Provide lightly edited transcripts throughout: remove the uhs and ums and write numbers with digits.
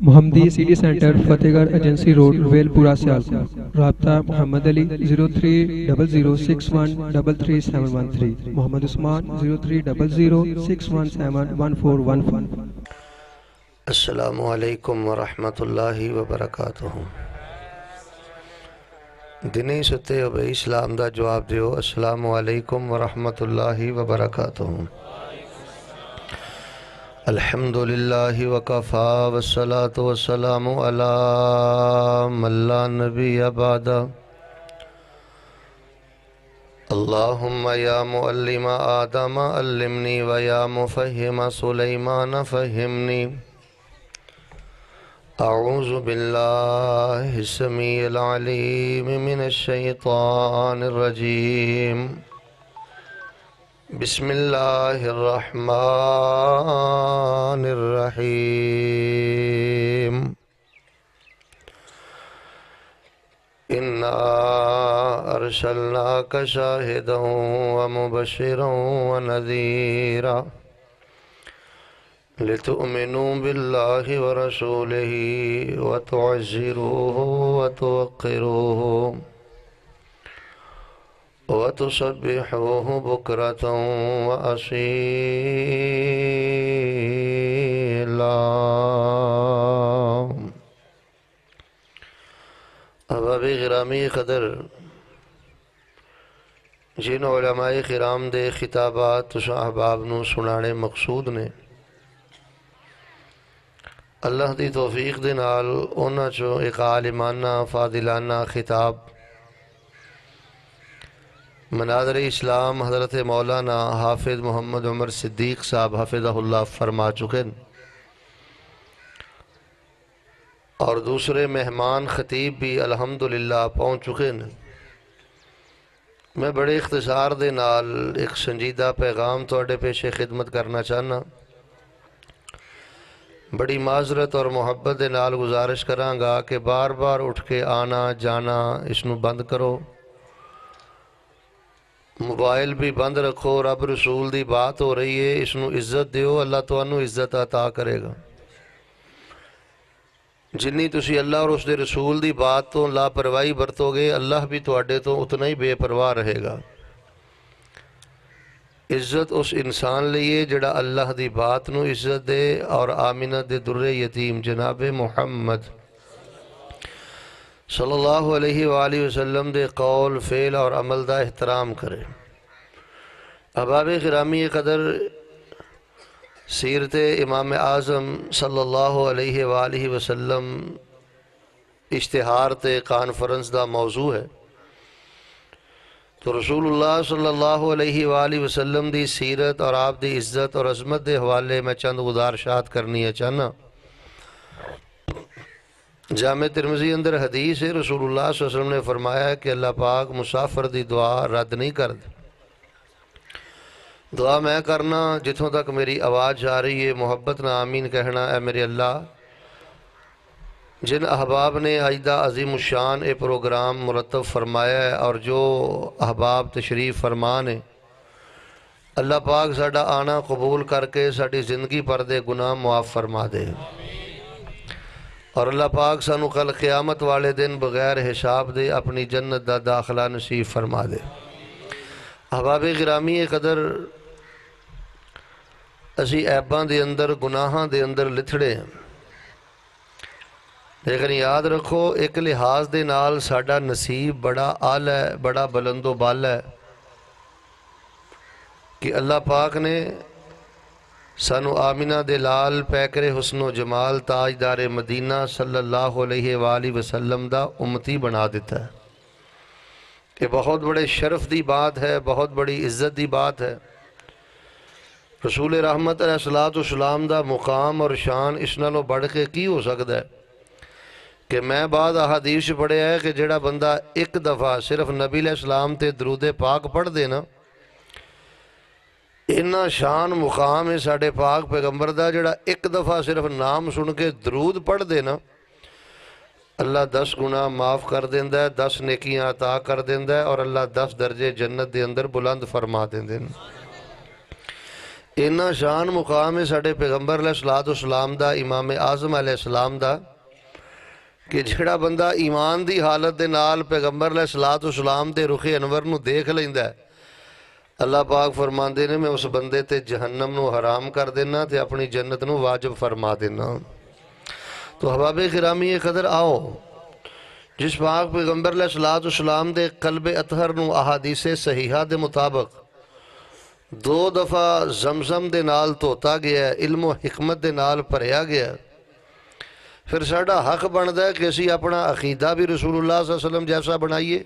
محمدی city centre فتح گڑھ agency road well پورہ سیالکوٹ۔ رابطہ محمد علی 030061337113، محمد عثمان 030061711415۔ السلام علیکم ورحمۃ اللہ وبرکاتہ۔ دنی ستے ہو بھئی اسلام دا جواب دیو۔ السلام علیکم ورحمۃ اللہ وبرکاتہ۔ الحمدللہ وکفا والصلاة والسلام علی من لا نبی بعد۔ اللہم یا معلم آدم علمنی ویا مفہم سلیمان فہمنی۔ اعوذ باللہ السمیع العلیم من الشیطان الرجیم۔ بسم اللہ الرحمن الرحیم۔ انا ارسلناک شاہدا ومبشرا ونذیرا لتؤمنوا باللہ ورسولہ وتعزروہ وتوقروہ وتسبحوہ بکرۃ وأصیلا۔ احباب گرامی قدر، جن علماء کرام دے خطابات تساں احباب نو سنانے مقصود نے، اللہ دی توفیق دے نال انہاں چوں ایک عالمانہ فاضلانہ خطاب مناظر اسلام حضرت مولانا حافظ محمد عمر صدیق صاحب حفظہ اللہ فرما چکے، اور دوسرے مہمان خطیب بھی الحمدللہ پہنچ چکے ہیں۔ میں بڑے اختصار دے نال ایک سنجیدہ پیغام تواڈے پیش خدمت کرنا چاہنا، بڑی معذرت اور محبت دے نال گزارش کراں گا کہ بار بار اٹھ کے آنا جانا اس نو بند کرو، موبائل بھی بند رکھو، رب رسول دی بات ہو رہی ہے، اس نو عزت دیو، اللہ تانوں عزت عطا کرے گا۔ جنی تسی اللہ اور اس دے رسول دی بات تو لاپرواہی برتو گے، اللہ بھی تواڈے تو اتنا ہی بے پرواہ رہے گا۔ عزت اس انسان لئیے جڑا اللہ دی بات نو عزت دے، اور آمینہ دے در یتیم جناب محمد صلی اللہ علیہ وآلہ وسلم دے قول فعل اور عمل دا احترام کرے۔ احباب گرامی قدر، سیرت امام اعظم صلی اللہ علیہ وآلہ وسلم اشتہار تے کانفرنس دا موضوع ہے، تو رسول اللہ صلی اللہ علیہ وآلہ وسلم دی سیرت اور آپ دی عزت اور عظمت دے حوالے میں چند گزارشات کرنی ہے چاہنا۔ جامع ترمذی اندر حدیث ہے، رسول اللہ صلی اللہ علیہ وسلم نے فرمایا ہے کہ اللہ پاک مسافر دی دعا رد نہیں کرد۔ دعا میں کرنا جتوں تک میری آواز جا رہی ہے، محبت نہ آمین کہنا۔ اے میرے اللہ، جن احباب نے آئدہ عظیم الشان اے پروگرام مرتب فرمایا ہے، اور جو احباب تشریف فرمان ہے، اللہ پاک ساڈا آنا قبول کر کے ساڈی زندگی پر دے گناہ معاف فرما دے، اور اللہ پاک سانو کل قیامت والے دن بغیر حساب دے اپنی جنت دا داخلہ نصیب فرما دے۔ احباب گرامی قدر، اسی عیباں دے اندر گناہاں دے اندر لتھڑے ہیں، لیکن یاد رکھو ایک لحاظ دے نال ساڈا نصیب بڑا اعلیٰ ہے، بڑا بلند و بالا ہے، کہ اللہ پاک نے سانو آمینہ دے لال پیکر حسن و جمال تاجدار مدینہ صلی اللہ علیہ وآلہ وسلم دا امتی بنا دیتا ہے۔ یہ بہت بڑے شرف دی بات ہے، بہت بڑی عزت دی بات ہے۔ رسول رحمت علیہ السلام دا مقام اور شان اس نالوں بڑھ کے کی ہو سکتا ہے کہ میں بعد احادیث پڑھے ہے کہ جڑا بندہ ایک دفعہ صرف نبی علیہ السلام تے درود پاک پڑھ دینا، اتنا شان مقام ہے ساڑھے پاک پیغمبر دا، جڑا ایک دفعہ صرف نام سن کے درود پڑھ دینا، اللہ 10 گناہ معاف کر دیندہ ہے، 10 نیکیاں عطا کر دیندہ ہے، اور اللہ 10 درجے جنت دے اندر بلند فرما دیندے ہیں۔ اینا شان مقام ہے ساڑھے پیغمبر علیہ السلام دا، امام اعظم علیہ السلام دا، کہ جڑا بندہ ایمان دی حالت دے نال پیغمبر علیہ السلام دے رخ انور نو دیکھ لیندہ ہے، اللہ پاک فرماندے نے میں اس بندے تے جہنم نو حرام کر دینا تے اپنی جنت نو واجب فرما دینا۔ تو احباب گرامی قدر آؤ، جس پاک پیغمبر علیہ السلام دے قلب اطہر نو احادیث صحیحہ دے مطابق 2 دفعہ زمزم دے نال دھوتا گیا ہے، علم و حکمت دے نال بھریا گیا ہے، پھر ساڑھا حق بنتا ہے کہ اسی اپنا عقیدہ بھی رسول اللہ صلی اللہ علیہ وسلم جیسا بنائیے،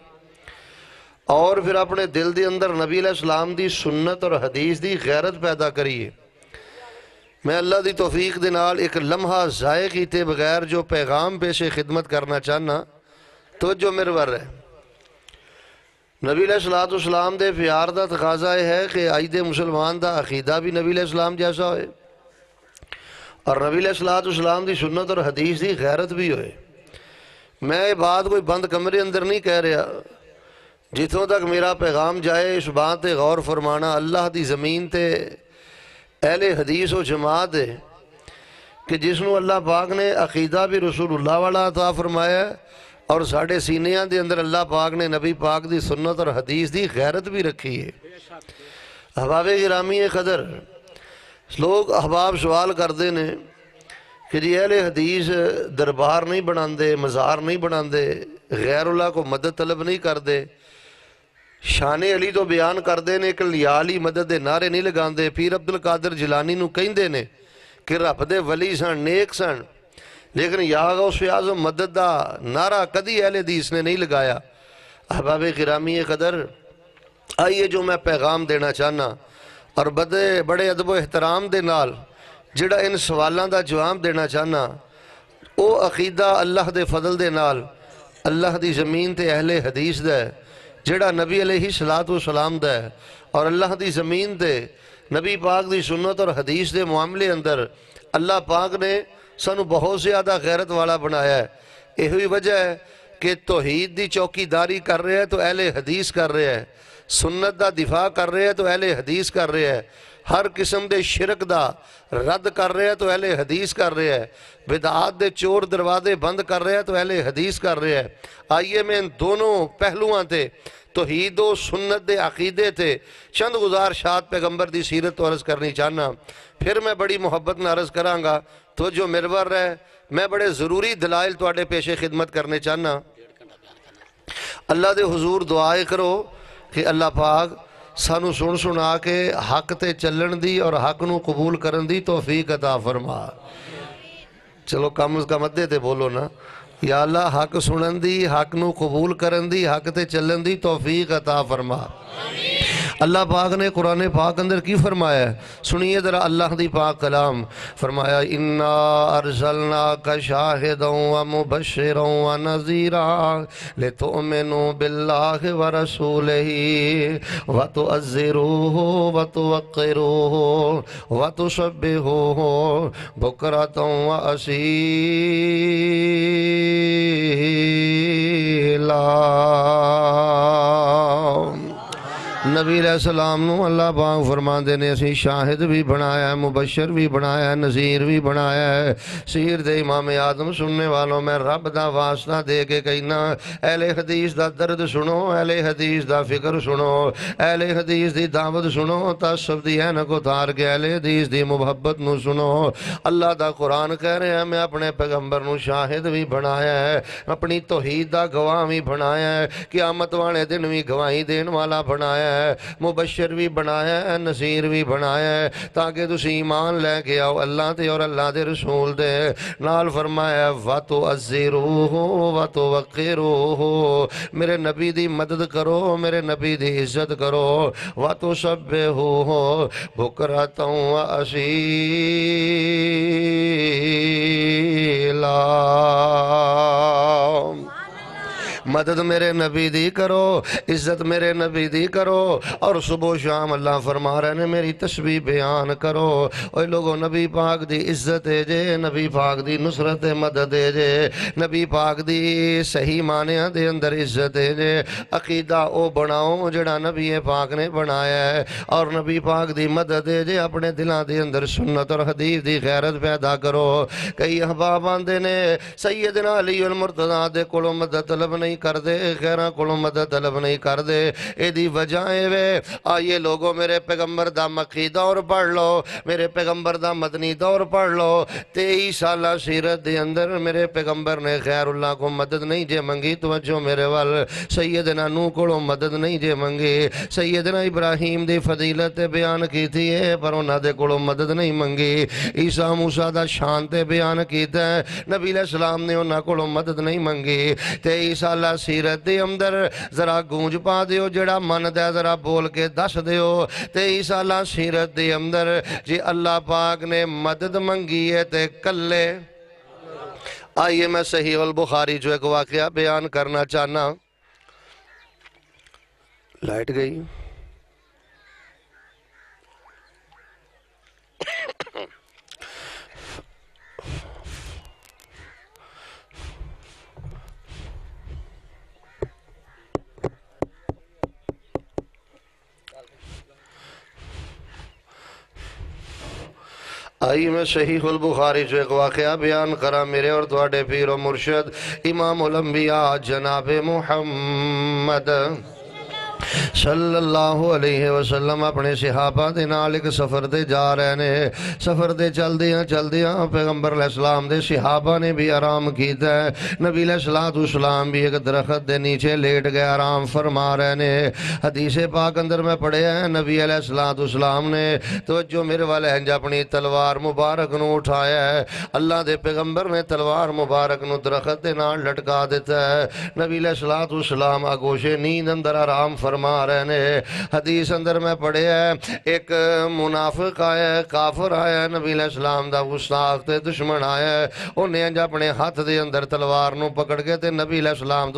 اور پھر اپنے دل دے اندر نبی علیہ السلام دی سنت اور حدیث دی غیرت پیدا کریے۔ میں اللہ دی توفیق دے نال ایک لمحہ ضائع کیتے بغیر جو پیغام پیش خدمت کرنا چاہنا توجہ مرور ہے۔ نبی علیہ السلام دے پیار دا تقاضا ہے کہ آج دے مسلمان دا عقیدہ بھی نبی علیہ السلام جیسا ہوئے، اور نبی علیہ السلام دی سنت اور حدیث دی غیرت بھی ہوئے۔ میں یہ بات کوئی بند کمرے اندر نہیں کہہ رہا، جتوں تک میرا پیغام جائے اس بات تے غور فرمانا، اللہ دی زمین تے اہل حدیث و جماعت ہے کہ جس نو اللہ پاک نے عقیدہ بھی رسول اللہ والا عطا فرمایا ہے، اور ساڑھے سینیاں دے اندر اللہ پاک نے نبی پاک دی سنت اور حدیث دی غیرت بھی رکھی ہے۔ احباب گرامی قدر، لوگ احباب سوال کردے نے کہ جی اہل حدیث دربار نہیں بناندے، مزار نہیں بناندے، غیر اللہ کو مدد طلب نہیں کردے، شان علی تو بیان کردے نے کہ یا علی مدد دے نعرے نہیں لگاندے، پیر عبدالقادر جیلانی نو کہندے نے کہ رب دے ولی سن، نیک سن، لیکن یا غوث اعظم مدد دا نعرہ کدی اہل حدیث نے نہیں لگایا۔ احباب گرامی قدر، آئیے جو میں پیغام دینا چاہنا اور بڑے ادب و احترام دے نال جڑا ان سوالاں دا جواب دینا چاہنا، او عقیدہ اللہ دے فضل دے نال اللہ دی زمین تے اہل حدیث دا ہے، جڑا نبی علیہ السلام دا ہے، اور اللہ دی زمین تے نبی پاک دی سنت اور حدیث دے معاملے اندر اللہ پاک نے سانو بہت زیادہ غیرت والا بنایا ہے۔ یہ ہوئی وجہ ہے کہ توحید دی چوکی داری کر رہے ہیں تو اہل حدیث کر رہے ہیں، سنت دا دفاع کر رہے ہیں تو اہل حدیث کر رہے ہیں، ہر قسم دے شرک دا رد کر رہے ہیں تو اہل حدیث کر رہے ہیں، بدعات دے چور دروازے بند کر رہے ہیں تو اہل حدیث کر رہے ہیں۔ آئیے میں ان دونوں پہلوان تے توحید و سنت دے عقیدے تے چند گزارشات پیغمبر دی سیرت تو عرض کرنی چاہنا، پھر میں بڑی محبت نہ عرض کرانگا تو جو مرور ہے، میں بڑے ضروری دلائل تواڈے پیش خدمت کرنے چاہنا۔ اللہ دے حضور دعائے کرو کہ اللہ پاک سانو سنا کے حق تے چلن دی اور حق نو قبول کرن دی توفیق عطا فرما۔ چلو کم از کم ادھے تے بولو نا، یا اللہ حق سنن دی، حق نو قبول کرن دی، حق تے چلن دی توفیق عطا فرما۔ اللہ پاک نے قرآن پاک اندر کی فرمایا ہے، سنیے ذرا اللہ دی پاک کلام، فرمایا اِنَّا أَرْسَلْنَاكَ شَاهِدًا وَمُبَشِّرًا وَنَذِيرًا لِتُؤْمِنُوا بِاللَّهِ وَرَسُولِهِ وَتُعَزِّرُوهُ وَتُوَقِّرُوهُ وَتُسَبِّحُوهُ بُكْرَةً وَأَصِيلًا۔ نبی علیہ السلام نو اللہ پاک فرماندے نے اسی شاہد بھی بنایا ہے، مبشر بھی بنایا ہے، نذیر بھی بنایا ہے۔ سیرت امام آدم سننے والوں میں رب دا واسطہ دے کے کہنا، اہل حدیث دا درد سنو، اہل حدیث دا فکر سنو، اہل حدیث دی دعوت سنو، تعصب دی اینک اتار کے اہل حدیث دی محبت نو سنو۔ اللہ دا قرآن کہہ رہے ہیں میں اپنے پیغمبر نو شاہد بھی بنایا ہے، اپنی توحید دا گواہ بھی بنایا ہے، قیامت والے دن بھی گواہی دین والا بنایا ہے، مبشر بھی بنایا ہے، نذیر بھی بنایا ہے، تاکہ تسی ایمان لے کے آؤ اللہ تے اور اللہ دے رسول دے نال۔ فرمایا وَتُعَزِّرُوهُ وَتُوَقِّرُوهُ، میرے نبی دی مدد کرو، میرے نبی دی عزت کرو، وَتُسَبِّحُوهُ بُكْرَةً وَأَصِيلًا۔ مدد میرے نبی دی کرو، عزت میرے نبی دی کرو، اور صبح و شام اللہ فرما رہے نے میری تسبیح بیان کرو۔ اوے لوگوں نبی پاک دی عزت ہے جے، نبی پاک دی نصرت مدد ہے جے، نبی پاک دی صحیح معنیاں دے اندر عزت ہے جے۔ عقیدہ او بناؤ جڑا نبی پاک نے بنایا ہے، اور نبی پاک دی مدد ہے جے اپنے دلاں دے اندر سنت اور حدیث دی غیرت پیدا کرو۔ کئی احباب آندے نے سیدنا علی المرتضیٰ دے کولوں مدد طلب نہیں کردے، غیراں کولوں مدد طلب نہیں کردے، اے دی وجہ اے وے آئیے لوگوں میرے پیغمبر دا مکی دور پڑھ لو، میرے پیغمبر دا مدنی دور پڑھ لو۔ 23 سالہ سیرت دے اندر میرے پیغمبر نے خیر اللہ کو مدد نہیں جے منگی، توجہ میرے وال، سیدنا نوح کولوں مدد نہیں جے منگی، سیدنا ابراہیم دی فضیلت بیان کی تھی ہے پر انہاں دے کولوں مدد نہیں منگی، عیسیٰ موسیٰ دا شان تے بیان کیتا ہے، نبی علیہ السلام نے انہاں کولوں مدد نہیں منگی۔ 23 سالہ سیرت دے اندر ذرا گونج پا دیو، جڑا من دے ذرا بول کے دس دیو۔ 23 سالہ سیرت دے اندر جی اللہ پاک نے مدد منگی ہے تے کلے۔ آئیے میں صحیح البخاری جو ایک واقعہ بیان کرنا چاہنا۔ لائٹ گئی؟ آئی میں صحیح البخاری جو ایک واقعہ بیان کرا میرے اور تواڈے پیر و مرشد امام الانبیاء جناب محمد صلی اللہ علیہ وسلم اپنے صحابہ دے نال ایک سفر دے جا رہے نے، سفر دے چل دیاں پیغمبر علیہ السلام دے صحابہ نے بھی آرام کیتا ہے، نبی علیہ السلام بھی ایک درخت دے نیچے لیٹ گئے آرام فرما رہے نے۔ حدیث پاک اندر میں پڑھے ہیں نبی علیہ السلام نے توجہ میرے والے ہیں اپنی تلوار مبارک نو اٹھایا ہے، اللہ دے پیغمبر نے تلوار مبارک نو درخت دے نال لٹکا دیتا ہے، نبی علیہ السلام آگوشے نیند اندر آرام فرما رہے نے۔ حدیث اندر میں پڑھے ہیں ایک منافق آیا ہے، کافر آیا ہے، نبی علیہ السلام دا گستاخ تے دشمن آیا ہے، انہیں اپنے ہاتھ دے اندر تلوار نو پکڑ کے تے نبی علیہ السلام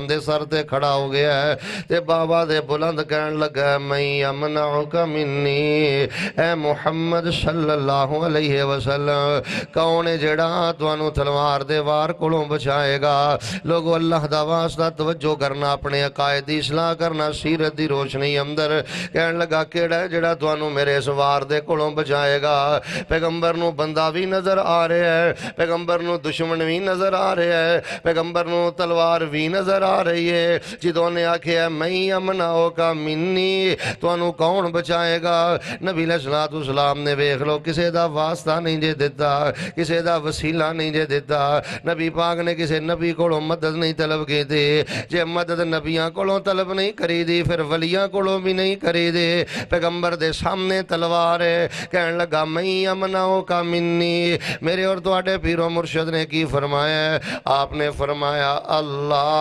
دے سر تے کھڑا ہو گیا ہے تے بابا دے بلند کہن لگا میں یمنعک منی، اے محمد صلی اللہ علیہ وسلم کون ہے جڑا توانو تلوار دے وار کولوں بچائے گا؟ لوگو اللہ دا واسطہ توجہ کرنا، اپنے عقائد دی اصلاح کرنا، سیرت دی روشنی اندر کہن لگا کیڑا ہے جڑا توانو میرے سوار دے کولوں بچائے گا؟ پیغمبر نو بندہ بھی نظر آ رہے ہے، پیغمبر نو دشمن بھی نظر آ رہے ہے، پیغمبر نو تلوار بھی نظر آ رہی ہے، جدوں نے آکھیا میں امناؤ کا منی توانو کون بچائے گا؟ نبی علیہ السلام نے ویکھ لو کسے دا واسطہ نہیں جے دیتا، کسے دا وسیلہ نہیں جے دیتا، نبی پاک نے کسے نبی کولوں مدد نہیں طلب کی تھی، جے مدد نبیاں کولوں طلب نہیں کری دی پھر ولیاں کولوں بھی نہیں کری دی، پیغمبر دے سامنے تلوار ہے، کہن لگا میں امناؤ کا منی۔ میرے اور تواڈے پیر و مرشد نے کی فرمایا ہے؟ آپ نے فرمایا اللہ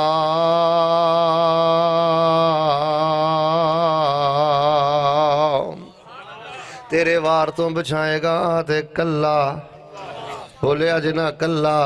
تیرے وار تو بچائے گا تے کلا، بولیا جنا کلا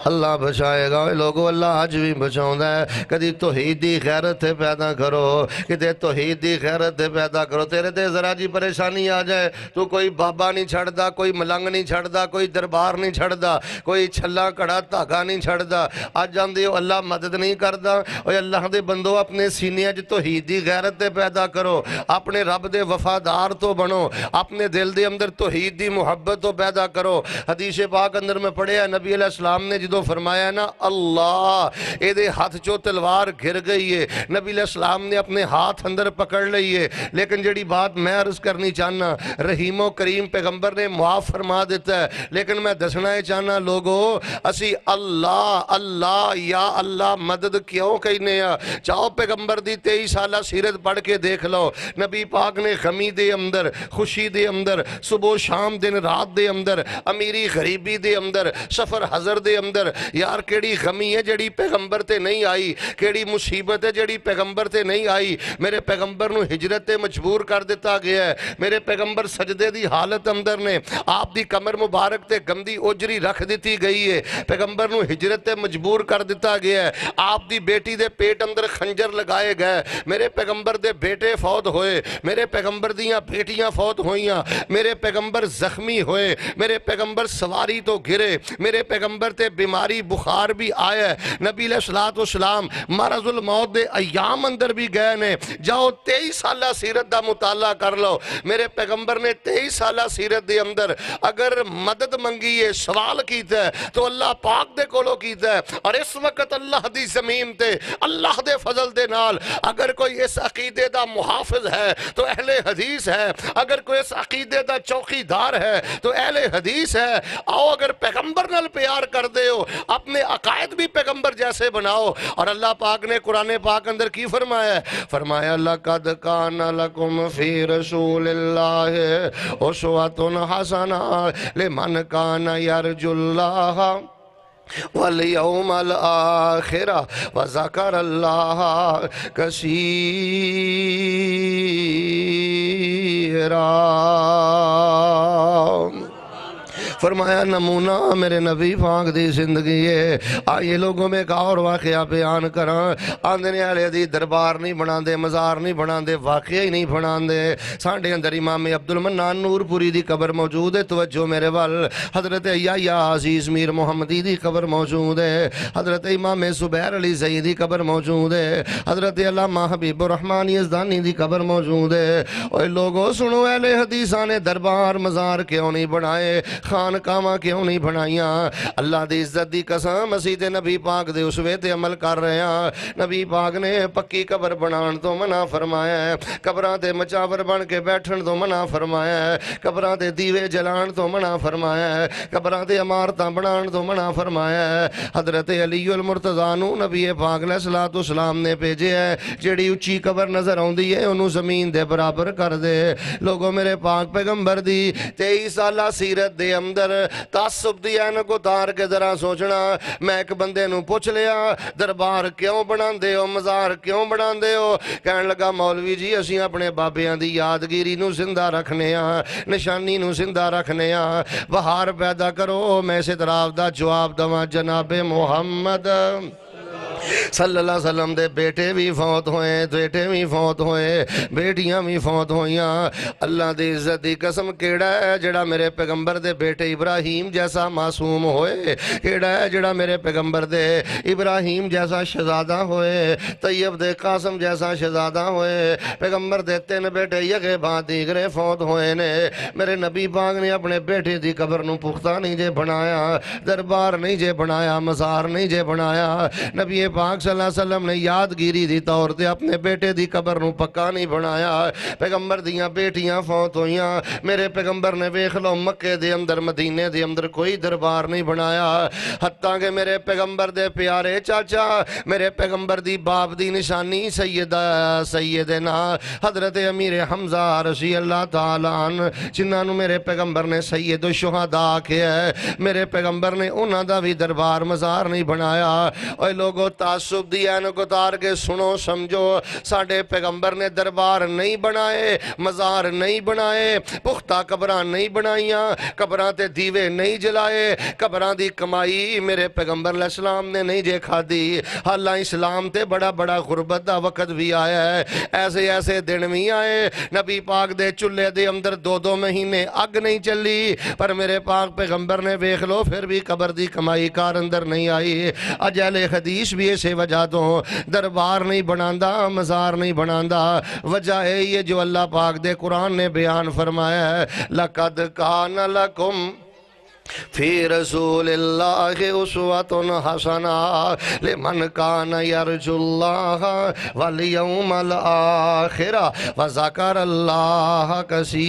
اللہ بچائے گا۔ لوگو اللہ آج بھی بچاؤں ہے، کدی توحید دی غیرت پیدا کرو، کدی توحید دی غیرت پیدا کرو۔ تیرے تے ذرا جی پریشانی آ جائے تو کوئی بابا نہیں چھڑ دا، کوئی ملنگ نہیں چھڑ دا، کوئی دربار نہیں چھڑ دا، کوئی چھلا کڑا دھاگا نہیں چھڑ دا، آج جاندے ہو اللہ مدد نہیں کر دا۔ اوہ اللہ دے بندو اپنے سینے اج توحید دی غیرت پیدا کرو، اپنے رب دے وفادار تو بنو، اپنے دل دے اندر توحید دی محبت تو پیدا کرو۔ حدیث پاک اندر میں پڑھے ہیں نبی علیہ السلام نے جدو فرمایا نا اللہ اے دے ہاتھ چو تلوار گر گئی ہے، نبی علیہ السلام نے اپنے ہاتھ اندر پکڑ لئی ہے، لیکن جڑی بات میں عرض کرنی چاہنا رحیم و کریم پیغمبر نے معاف فرما دیتا ہے، لیکن میں دسنا چاہنا لوگو اسی اللہ اللہ یا اللہ مدد کیوں کہنے ہیں؟ چاہو پیغمبر دی 23 سالہ سیرت پڑھ کے دیکھ لو، نبی پاک نے غمی دے اندر، خوشی دے اندر، صبح و شام دن رات دے اندر، امیری غریبی دے اندر، سفر حضر دے اندر، اندر یار کیڑی غمی ہے جڑی پیغمبر تے نہیں آئی، کیڑی مصیبت ہے جڑی پیغمبر تے نہیں آئی۔ میرے پیغمبر نو ہجرت تے مجبور کر دیتا گیا ہے، میرے پیغمبر سجدے دی حالت اندر نے، آپ دی کمر مبارک تے گندی اجری رکھ دیتی گئی ہے، پیغمبر نو ہجرت تے مجبور کر دیتا گیا ہے، آپ دی بیٹی دے پیٹ اندر خنجر لگائے گئے، میرے پیغمبر دے بیٹے فوت ہوئے، میرے پیغمبر دیاں بیٹیاں فوت ہوئیاں، میرے پیغمبر زخمی ہوئے، میرے پیغمبر سواری تو گرے، میرے پیغمبر تے بیماری بخار بھی آیا ہے، نبی علیہ السلام مرض الموت دے ایام اندر بھی گئے نے۔ جاؤ 23 سالہ سیرت دا مطالعہ کر لو، میرے پیغمبر نے 23 سالہ سیرت دے اندر اگر مدد منگی ہے، سوال کیتا ہے تو اللہ پاک دے کولو کیتا ہے، اور اس وقت اللہ دی زمین تے اللہ دے فضل دے نال اگر کوئی اس عقیدے دا محافظ ہے تو اہل حدیث ہے، اگر کوئی اس عقیدے دا چوکی دار ہے تو اہل حدیث ہے۔ آؤ اگر پیغمبر نال پیار کر دے ہو اپنے عقائد بھی پیغمبر جیسے بناؤ۔ اور اللہ پاک نے قرآن پاک اندر کی فرمایا ہے؟ فرمایا لَقَدْ كَانَ لَكُمْ فِي رَسُولِ اللَّهِ أُسْوَةٌ حَسَنَةٌ لِمَنْ كَانَ يَرْجُو اللَّهَ واليوم الآخر وذكر الله كثيرا۔ فرمایا نمونہ میرے نبی پاک دی زندگی ہے۔ آئیے لوگوں میں ایک اور واقعہ بیان کراں، آندھنے والے دی دربار نہیں بنا دے، مزار نہیں بنا دے، واقعہ ہی نہیں بنا دے۔ سانڈے اندر امام عبد المنان نور پوری دی قبر موجود ہے، توجہ میرے وال۔ حضرت یحییٰ عزیز میر محمدی دی قبر موجود ہے، حضرت امام زبیر علی زئی دی قبر موجود ہے، حضرت علامہ حبیب الرحمن یزدانی دی قبر موجود ہے۔ اوے لوگوں سنو، اہل حدیثاں نے دربار مزار کیوں نہیں بنائے، خانقاواں کیوں نہیں بنائیاں؟ اللہ دی عزت دی قسم مسیح تے نبی پاک دے اسوے تے عمل کر رہے ہیں۔ نبی پاک نے پکی قبر بنان تو منع فرمایا ہے، قبراں تے مچاور بن کے بیٹھن تو منع فرمایا ہے، قبراں تے دیوے جلان تو منع فرمایا ہے، قبراں تے عمارتاں بنان تو منع فرمایا ہے۔ حضرت علی المرتضیٰ نو نبی پاک علیہ السلام نے بھیجے ہے، جیڑی اچھی قبر نظر آوندی ہے انہوں زمین دے برابر کر دے۔ لوگوں میرے پاک پیغمبر دی 23 سالہ سیرت دے اندر تعصب دی اینک اتار کے ذرا سوچنا۔ میں ایک بندے نو پوچھ لیا دربار کیوں بنان دے ہو، مزار کیوں بنان دے ہو؟ کہنے لگا مولوی جی اسی اپنے بابیاں دی یادگیری نو زندہ رکھنے ہاں، نشانی نو زندہ رکھنے ہاں، بہار پیدا کرو۔ میں اس اعتراف دا جواب دواں جناب محمد صلی اللہ علیہ وسلم دے بیٹے بھی فوت ہوئے، بیٹے بھی فوت ہوئے، بیٹیاں بھی فوت ہوئیاں۔ اللہ دی عزت دی قسم کیڑا ہے جڑا میرے پیغمبر دے بیٹے ابراہیم جیسا معصوم ہوئے، کیڑا ہے جڑا میرے پیغمبر دے ابراہیم جیسا شہزادہ ہوئے، طیب دے قاسم جیسا شہزادہ ہوئے۔ پیغمبر دے 3 بیٹے یکے بعد دیگرے فوت ہوئے نے۔ میرے نبی پاک نے اپنے بیٹے دی قبر نو پختہ نہیں جے بنایا، دربار نہیں جے بنایا، مزار نہیں جے بنایا۔ نبی پاک صلی اللہ علیہ وسلم نے یادگیری دی طور تے اپنے بیٹے دی قبر نو پکا نہیں بنایا۔ پیغمبر دیاں بیٹیاں فوت ہوئیاں، میرے پیغمبر نے ویکھ لو مکے دے اندر مدینے دے اندر کوئی دربار نہیں بنایا، حتیٰ کہ میرے پیغمبر دے پیارے چاچا، میرے پیغمبر دی باپ دی نشانی سیدنا حضرت امیر حمزہ رضی اللہ تعالیٰ عنہ، جنہاں نو میرے پیغمبر نے سید الشہداء کیا ہے، میرے پیغمبر نے انہاں دا بھی دربار مزار نہیں بنایا۔ اوے لوگوں تعصب دی اینک اتار کے سنو سمجھو، ساڑھے پیغمبر نے دربار نہیں بنائے، مزار نہیں بنائے، پختہ قبران نہیں بنائیاں، قبران تے دیوے نہیں جلائے، قبران دی کمائی میرے پیغمبر علیہ السلام نے نہیں جے کھا دی۔ اللہ اسلام تے بڑا بڑا غربت دا وقت بھی آیا ہے، ایسے ایسے دن بھی آئے، نبی پاک دے چلے دے اندر 2 مہینے اگ نہیں چلی، پر میرے پاک پیغمبر نے ویکھ لو پھر بھی قبر دی کمائی کار اندر نہیں آئی۔ اجل حدیث بھی اسے وجہ تو دربار نہیں بناندا، مزار نہیں بناندا، وجہ ہے یہ جو اللہ پاک دے قرآن نے بیان فرمایا ہے، لَقَدْ كَانَ لَكُمْ فی رسول اللہ اسوۃ حسنہ لمن کان یرجو اللہ والیوم الآخر وذکر اللہ کثیرا۔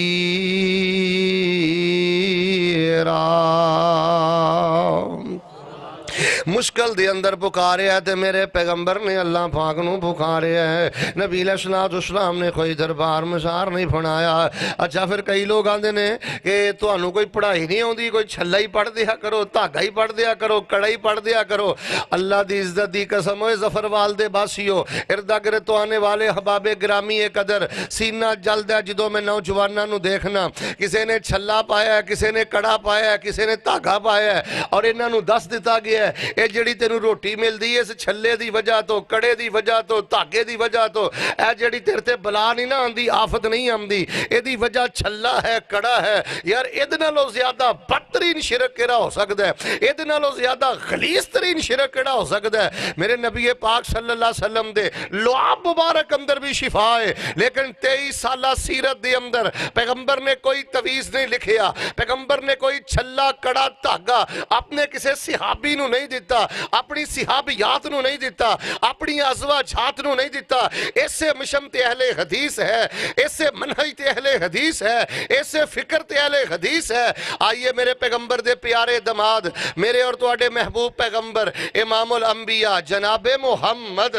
مشکل دے اندر پکاریا تے میرے پیغمبر نے اللہ پاک نو پکاریا ہے. نبی علیہ السلام نے کوئی دربار مشار نہیں بنایا. اچھا پھر کئی لوگ آندے نے کہ تانوں کوئی پڑھائی نہیں ہوندی, کوئی چھلا ہی پڑھ دیا کرو, دھاگا ہی پڑھ دیا کرو, کڑا ہی پڑھ دیا کرو. اللہ دی عزت دی قسم ہوئے ظفر والدے باسیو اردا گرد تو آنے والے حباب گرامی قدر سینہ جلد ہے جدوں میں نوجواناں نو دیکھنا. کسے نے چھلا پایا ہے, کسے نے کڑا پایا ہے, کسے نے دھاگا پایا ہے, اور انہاں نو دس دیتا گیا ہے اے جڑی تینوں روٹی ملدی ہے اس چھلے دی وجہ تو, کڑے دی وجہ تو, دھاگے دی وجہ تو, اے جڑی تیرے تے بلا نہیں نہ آندی, آفت نہیں آندی, اے دی وجہ چھلا ہے, کڑا ہے. یار ادھے نالوں زیادہ بدترین شرک کیڑا ہو سکتا ہے, ادھے نالوں زیادہ غلیظ ترین شرک کیڑا ہو سکتا ہے. میرے نبی پاک صلی اللہ علیہ وسلم دے لعاب مبارک اندر بھی شفا ہے, لیکن 23 سالہ سیرت دے اندر پیغمبر نے کوئی تویز نہیں لکھیا, پیغمبر نے کوئی چھلا کڑا دھاگا اپنے کسے صحابی نو نہیں دیتا, اپنی صحابیات نو نہیں دیتا, اپنی ازواجات نو نہیں دیتا. ایسے مشمت اہل حدیث ہے, ایسے منہج اہل حدیث ہے, ایسے فکر اہل حدیث ہے. آئیے میرے پیغمبر دے پیارے دماد, میرے اور تواڈے محبوب پیغمبر امام الانبیاء جناب محمد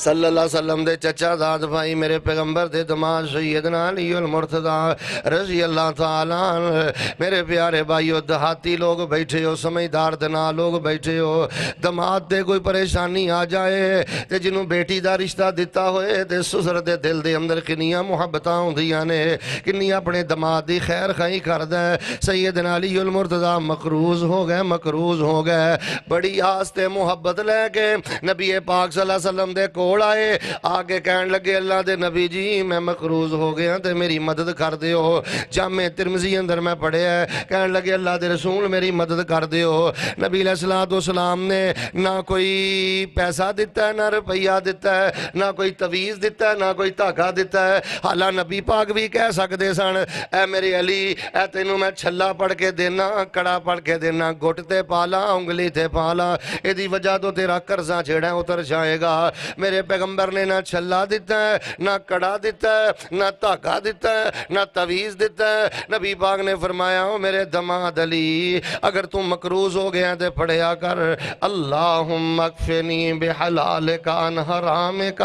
صلی اللہ علیہ وسلم دے چچا داد بھائی میرے پیغمبر دے دماد سیدنا علی المرتضی رضی اللہ تعالیٰ عنہ. میرے پیارے بھائیو دہاتی لوگ بیٹھے ہو, سمجھدار دنا لوگ بیٹھے ہو, دماد دے کوئی پریشانی آ جائے تے جنہوں بیٹی دا رشتہ دیتا ہوئے تے سسر دے دل دے اندر کنیاں محبتاں ہوندیاں نے, کنیاں اپنے دماد دی خیر خائی کردہ ہے. سیدنا علی المرتضی مقروض ہو گئے, بڑی آس تے محبت لے کے نبی پاک صلی اللہ علیہ وسلم دے کول آئے, آگے کہنے لگے اللہ دے نبی جی میں مقروض ہو گیا تے میری مدد کر دیو. جامع ترمذی اندر میں پڑھے ہے, کہنے لگے اللہ دے رسول میری مدد کر دیو. نبی علیہ السلام نے نہ کوئی پیسہ دیتا ہے, نہ روپیہ دیتا ہے, نہ کوئی تویز دیتا ہے, نہ کوئی دھاگا دیتا ہے. حالانکہ نبی پاک بھی کہہ سکتے سن اے میرے علی اے تینوں میں چھلا پڑھ کے دینا, کڑا پڑھ کے دینا, گھٹ تے پالا, انگلی تے پالا, اے دی وجہ تو تیرا قرضہ جھیڑا اتر جائے گا. میرے پیغمبر نے نہ چھلا دیتا ہے, نہ کڑا دیتا ہے, نہ دھاگا دیتا ہے, نہ تویز دیتا ہے. نبی پاک نے فرمایا ہو میرے دماد علی اگر تم مقروض ہو گیا تے پڑھیا کر اللہم اکفنی بحلالک عن حرامک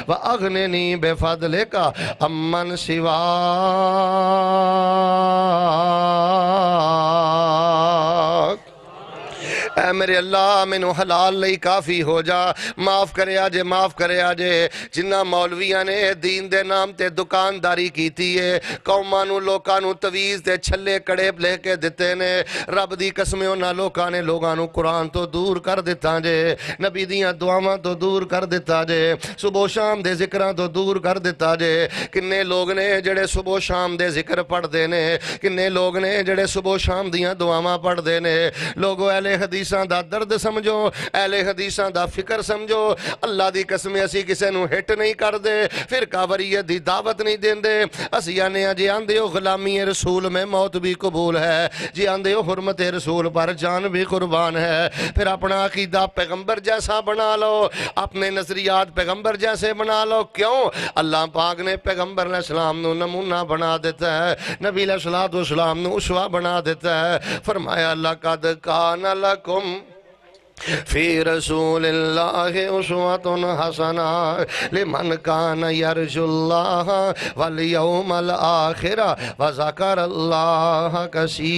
واغننی بفضلک امن سواک. اے میرے اللہ مینوں حلال لئی کافی ہو جا, معاف کرے آجے, معاف کرے آجے. جنہ مولویاں نے دین دے نام تے دکانداری کیتی ہے, قومانو لوکانو تویز تے چھلے کڑے لے کے دیتے نے, رب دی قسمیں انہاں لوکاں نے لوگانو قرآن تو دور کر دیتا جے, نبی دیاں دعاواں تو دور کر دیتا جے, صبح و شام دے ذکراں تو دور کر دیتا جے. کنے لوگ نے جڑے صبح و شام دے ذکر پڑھ دے نے, کنے لوگ نے جڑے صبح و شام دیاں دعاواں پڑھ دے نے. لوگو اہل حدیث دا درد سمجھو, اہل حدیثاں دا فکر سمجھو. اللہ دی قسم اسی کسے نو ہٹ نہیں کر دے, فرقہ واریت دی دعوت نہیں دین دے. اسی آنے جی آندے ہو غلامی رسول میں موت بھی قبول ہے, جی آندے ہو حرمت رسول پر جان بھی قربان ہے. پھر اپنا عقیدہ پیغمبر جیسا بنا لو, اپنے نظریات پیغمبر جیسے بنا لو. کیوں؟ اللہ پاک نے پیغمبر علیہ السلام نو نمونہ بنا دیتا ہے, نبی علیہ السلام نو اسوہ بنا دیتا ہے. فرمایا لَقَدْ كَانَ لَكُمْ فی رسول اللہ اسوۃ حسنہ لمن کان یرجو اللہ والیوم الآخر وذکر اللہ کثیرا.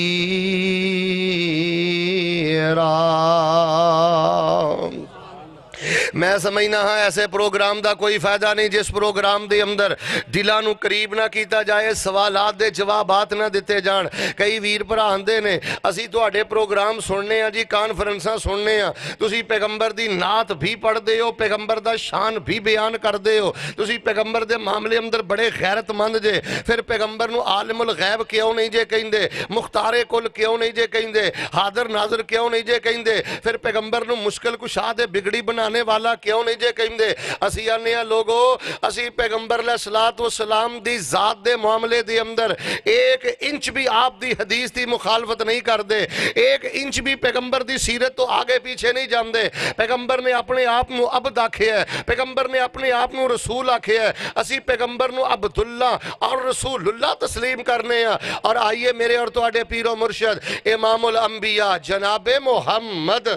میں سمجھنا ہاں ایسے پروگرام دا کوئی فائدہ نہیں جس پروگرام دے اندر دلان نو قریب نہ کیتا جائے, سوالات دے جوابات نہ دیتے جان. کئی ویر پر آندے نے اسی تو اڈے پروگرام سننے ہیں جی, کانفرنساں سننے ہیں, تسی پیغمبر دی نعت بھی پڑھ دے ہو, پیغمبر دا شان بھی بیان کر دے ہو, تسی پیغمبر دے معاملے اندر بڑے غیرت مند جے. پھر پیغمبر نو عالم الغیب کیوں نہیں جے کہیں دے, مختار کل کیوں نہیں جے کہیں دے, حاضر ناظر کیوں نہیں جے کہیں دے, پھر پیغمبر نو مشکل کشا دے بگڑی بنانے والا اللہ کیوں نہیں جے کہندے اسی آنے ہیں لوگو اسی پیغمبر علیہ السلام دی ذات دے معاملے دی اندر 1 انچ بھی آپ دی حدیث دی مخالفت نہیں کر دے 1 انچ بھی پیغمبر دی سیرت تو آگے پیچھے نہیں جان دے پیغمبر نے اپنے آپ نو عبد آکھے ہے پیغمبر نے اپنے آپ نو رسول آکھے ہے اسی پیغمبر نو عبداللہ اور رسول اللہ تسلیم کرنے ہیں اور آئیے میرے اور تواڈے پیر و مرشد امام الانبیاء جناب محمد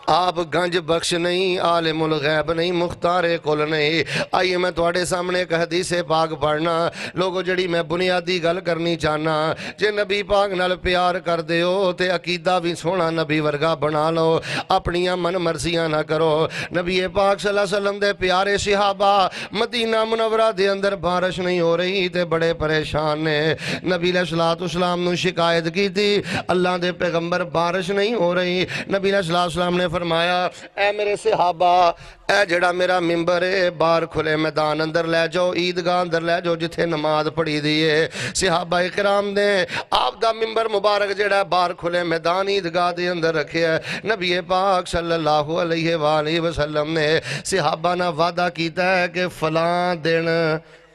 آپ گنج بخش نہیں عالم الغیب نہیں مختار کل نہیں آئیے میں تواڈے سامنے ایک حدیث پاک پڑھنا لوگوں جڑی میں بنیادی گل کرنی چاہنا جے نبی پاک نال پیار کر دیو تے عقیدہ بھی سونا نبی ورگا بنا لو اپنیاں من مرضیاں نہ کرو نبی پاک صلی اللہ علیہ وسلم دے پیارے صحابہ مدینہ منورہ دے اندر بارش نہیں ہو رہی تے بڑے پریشان نے نبی علیہ السلام نو شکایت کی تھی اللہ دے پیغمبر بارش نہیں ہو رہی نبی علیہ السلام نے فرمایا اے میرے صحابہ اے جڑا میرا ممبر ہے باہر کھلے میدان اندر لے جاؤ عیدگاہ اندر لے جاؤ جتھے نماز پڑھی دیئے صحابہ اکرام نے آپ دا ممبر مبارک جڑا باہر کھلے میدان عیدگاہ دے اندر رکھے ہے نبی پاک صلی اللہ علیہ وآلہ وسلم نے صحابہ نہ وعدہ کیتا ہے کہ فلاں دن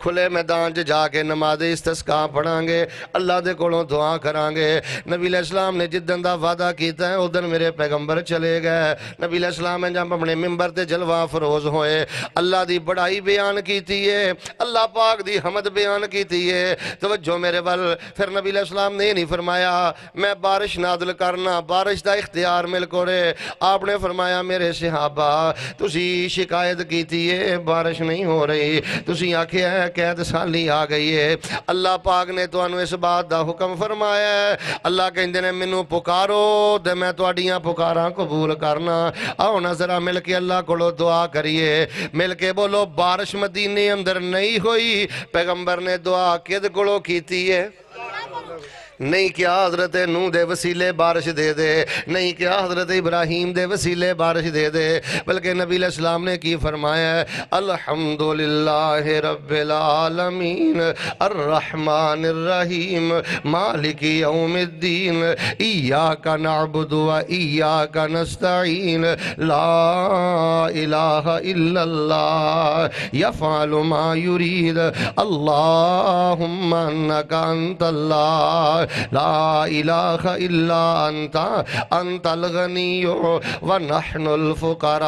کھلے میدان جا کے نماز استسقاء پڑھاں گے اللہ دے کولوں دعا کران گے نبی علیہ السلام نے جدن دا وعدہ کیتا ہے ادھر میرے پیغمبر چلے گئے نبی علیہ السلام نے جب اپنے ممبر تے جلوہ فروز ہوئے اللہ دی بڑائی بیان کیتی ہے اللہ پاک دی حمد بیان کیتی ہے توجہ میرے ول پھر نبی علیہ السلام نے نہیں فرمایا میں بارش نازل کرنا بارش دا اختیار مل کو رے آپ نے فرمایا میرے صحابہ تسی شکایت کیتی ہے بارش نہیں ہو رہی تسی آکھے ہے قید سالی آ گئی ہے اللہ پاک نے تو انو اس بات دا حکم فرمایا ہے اللہ کہندے نے منو پکارو دے میں تو اڈیاں پکاراں قبول کرنا آؤ نظرہ مل کے اللہ کو دعا کریے مل کے بولو بارش مدینے اندر نہیں ہوئی پیغمبر نے دعا کد کو کیتی ہے نہیں کیا حضرت نوح دے وسیلے بارش دے دے نہیں کیا حضرت ابراہیم دے وسیلے بارش دے دے بلکہ نبی علیہ السلام نے کی فرمایا ہے الحمدللہ رب العالمین الرحمن الرحیم مالک یوم الدین ایاک نعبد و ایاک نستعین لا الہ الا اللہ یفعل ما یرید اللہم انکا انت اللہ لا الہ الا انت الغنی ونحن الفقراء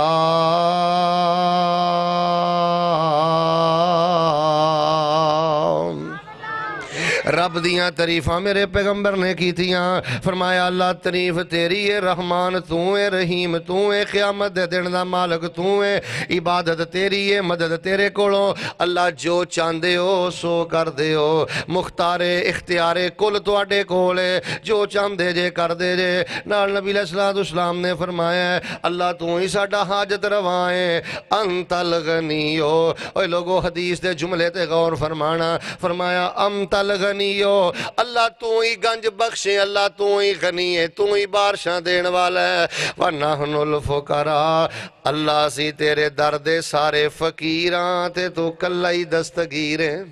رب دیاں تعریفاں میرے پیغمبر نے کی تھیاں فرمایا اللہ تعریف تیری ہے رحمان تو ہے رحیم تو ہے قیامت دے دن دا مالک تو ہے عبادت تیری ہے مدد تیرے کولوں اللہ جو چاندے ہو سو کر دے ہو مختار اختیار کل تواڈے کول ہے جو چاندے جے کر دے جے نال نبی علیہ السلام نے فرمایا ہے اللہ تو ہی ساڈا حاجت رواں ہے انت الغنی اوے لوگو حدیث دے جملے تے غور فرمانا فرمایا انت الغنی اللہ تو ہی گنج بخشے اللہ تو ہی غنی ہے تو ہی بارشاں دین والا ہے وَنَحْنُ الْفُقَرَاء اللہ سی تیرے درد سارے فقیراں تے تو کلہ ہی دستگیر ہیں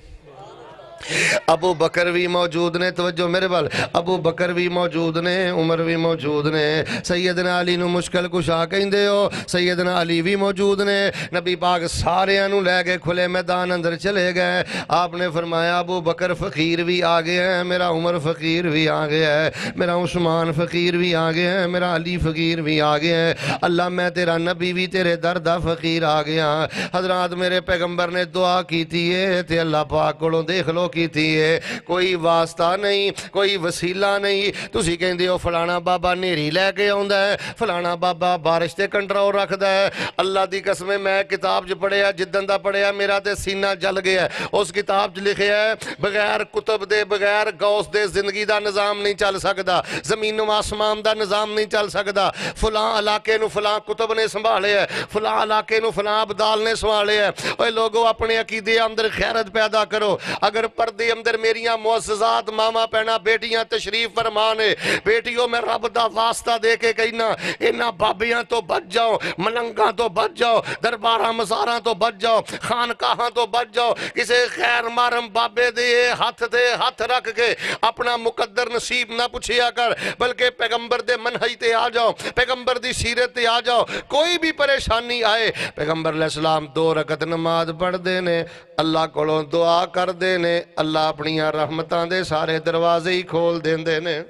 ابو بکر بھی موجود نے توجہ میرے بال ابو بکر بھی موجود نے عمر بھی موجود نے سیدنا علی نو مشکل کشا کہندے ہو سیدنا علی بھی موجود نے نبی پاک سارے انو لے گئے کھلے میدان اندر چلے گئے آپ نے فرمایا ابو بکر فقیر بھی آگے ہیں میرا عمر فقیر بھی آگے ہے میرا عثمان فقیر بھی آگے ہیں میرا علی فقیر بھی آگے ہے اللہ میں تیرا نبی بھی تیرے دردہ فقیر آگیا حضرات میرے پیغمبر نے دعا کی تھی تے اللہ پاک کو دیکھ لو کی تھی ہے کوئی واسطہ نہیں کوئی وسیلہ نہیں تسی کہندے ہو فلانا بابا نیری لے کے آندا ہے فلانا بابا بارش تے کنٹرول رکھدا ہے اللہ دی قسم میں کتاب جو پڑھیا جدن دا پڑھیا میرا تے سینہ جل گیا ہے اس کتاب جو لکھے ہے بغیر کتب دے بغیر غوث دے زندگی دا نظام نہیں چل سکدا زمین و آسمان دا نظام نہیں چل سکدا فلاں علاقے نو فلاں کتب نے سنبھالے ہے فلاں علاقے نو فلاں عبدال نے سنبھالے ہے اے لوگو اپنے عقیدے اندر خیرت پیدا کرو اگر پردے اندر میریاں معززات ماما پینا بیٹیاں تشریف فرمانے بیٹیوں میں رب دا واسطہ دے کے کہنا انہاں بابیاں تو بچ جاؤ ملنگاں تو بچ جاؤ درباراں مزاراں تو بچ جاؤ خانقاہاں تو بچ جاؤ کسے خیر مارم بابے دے ہاتھ رکھ کے اپنا مقدر نصیب نہ پوچھیا کر بلکہ پیغمبر دے منہج تے آ جاؤ پیغمبر دی سیرت تے آ جاؤ کوئی بھی پریشانی آئے پیغمبر علیہ السلام 2 رکعت نماز پڑھ دینے اللہ کولوں دعا کر دینے اللہ اپنی رحمتاں دے سارے دروازے ہی کھول دین دینے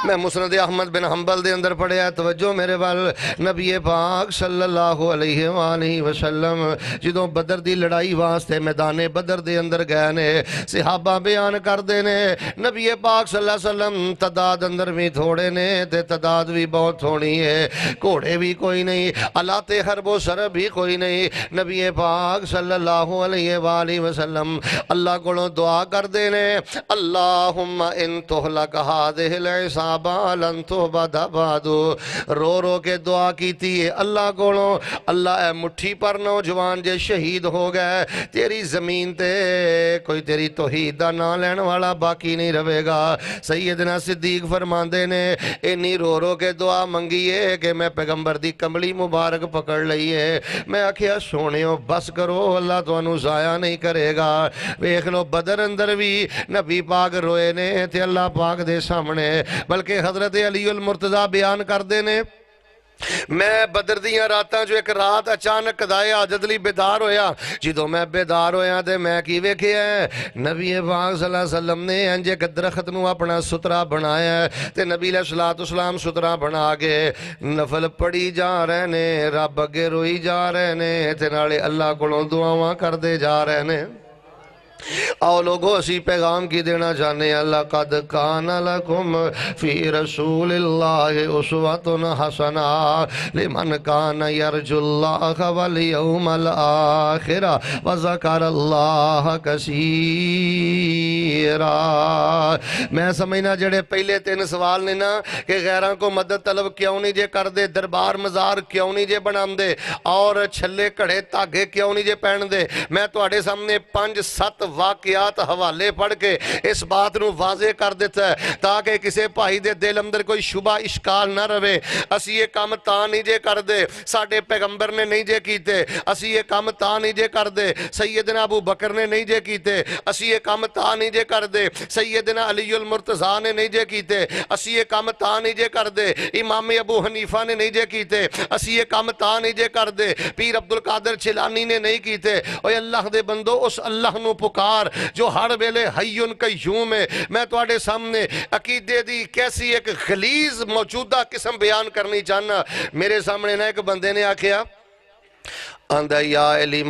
میں مسند احمد بن حنبل دے اندر پڑھیا توجہ میرے وال نبی پاک صلی اللہ علیہ وآلہ وسلم جدوں بدر دی لڑائی واسطے میدان بدر دے اندر گئے نے صحابہ بیان کر دینے نبی پاک صلی اللہ علیہ وسلم تعداد اندر بھی تھوڑے نے تے تعداد بھی بہت تھوڑی ہے گھوڑے بھی کوئی نہیں آلات حرب و سرب بھی کوئی نہیں نبی پاک صلی اللہ علیہ وآلہ وسلم اللہ کو دعا کر دینے اللہم ان تہلک ہذہ العصابہ لن تبعد بعد رو رو کے دعا کی تھی اللہ کولوں اللہ اے مٹھی پر نوجوان جے شہید ہو گئے تیری زمین تے کوئی تیری توحید دا نام لین والا باقی نہیں رہے گا سیدنا صدیق فرماندے نے انی رو رو کے دعا منگیے کہ میں پیغمبر دی کملی مبارک پکڑ لئیے میں آکھیا سونیو بس کرو اللہ تو انو ضائع نہیں کرے گا ویکھ لو بدر اندر بھی نبی پاک روئے نے تے اللہ پاک دے سامنے بلکہ حضرت علی المرتضی بیان کر دینے میں بدر دیاں راتاں جو ایک رات اچانک قضائے حاجت لی بیدار ہویا جدوں میں بیدار ہویا تے میں کی ویکھیا ہے نبی پاک صلی اللہ علیہ وسلم نے انج ایک درخت نو اپنا سترا بنایا ہے تے نبی علیہ السلام سترا بنا کے نفل پڑھی جا رہے نے رب اگے روئی جا رہے نے تے نالے اللہ کولوں دعاواں کردے جا رہے نے آؤ لوگوں اسی پیغام کی دینا چاہنے ہیں لَقَدْ كَانَ لَكُمْ فِي رَسُولِ اللَّهِ أُسْوَةٌ حَسَنَةٌ لِمَنْ كَانَ يَرْجُو اللَّهَ وَالْيَوْمَ الْآخِرَ وَذَكَرَ اللَّهَ كَثِيرًا میں سمجھنا جڑے پہلے 3 سوال نے نا کہ غیران کو مدد طلب کیوں نہیں جے کر دے دربار مزار کیوں نہیں جے بنام دے اور چھلے کڑے تاگے کیوں نہیں جے پہن دے میں تو آڑے سامنے 5-7 واقعات حوالے پڑھ کے اس بات نو واضح کر دیتا ہے تاکہ کسے پائی دے دل اندر کوئی شبہ اشکال نہ روے اسی یہ کام تا نہیں جے کر دے ساڑھے پیغمبر نے نہیں جے کیتے اسی یہ کام تا نہیں جے کر دے سیدنا ابو بکر نے نہیں جے کیتے اسی یہ کام تا نہیں جے کر دے سیدنا علی المرتضی نے نہیں جے کیتے اسی یہ کام تا نہیں جے کر دے امام ابو حنیفہ نے نہیں جے کیتے اسی یہ کام تا نہیں جے کر دے پیر عبدالقادر جیلانی نے نہیں کیتے اوہ اللہ دے بندو اس اللہ نو پکار جو ہر ویلے حیون قیوم ہے میں تواڈے سامنے عقیدے دی کیسی ایک غلیظ موجودہ قسم بیان کرنی چاہنا میرے سامنے نہ ایک بندے نے آکھیا آندہ یا علی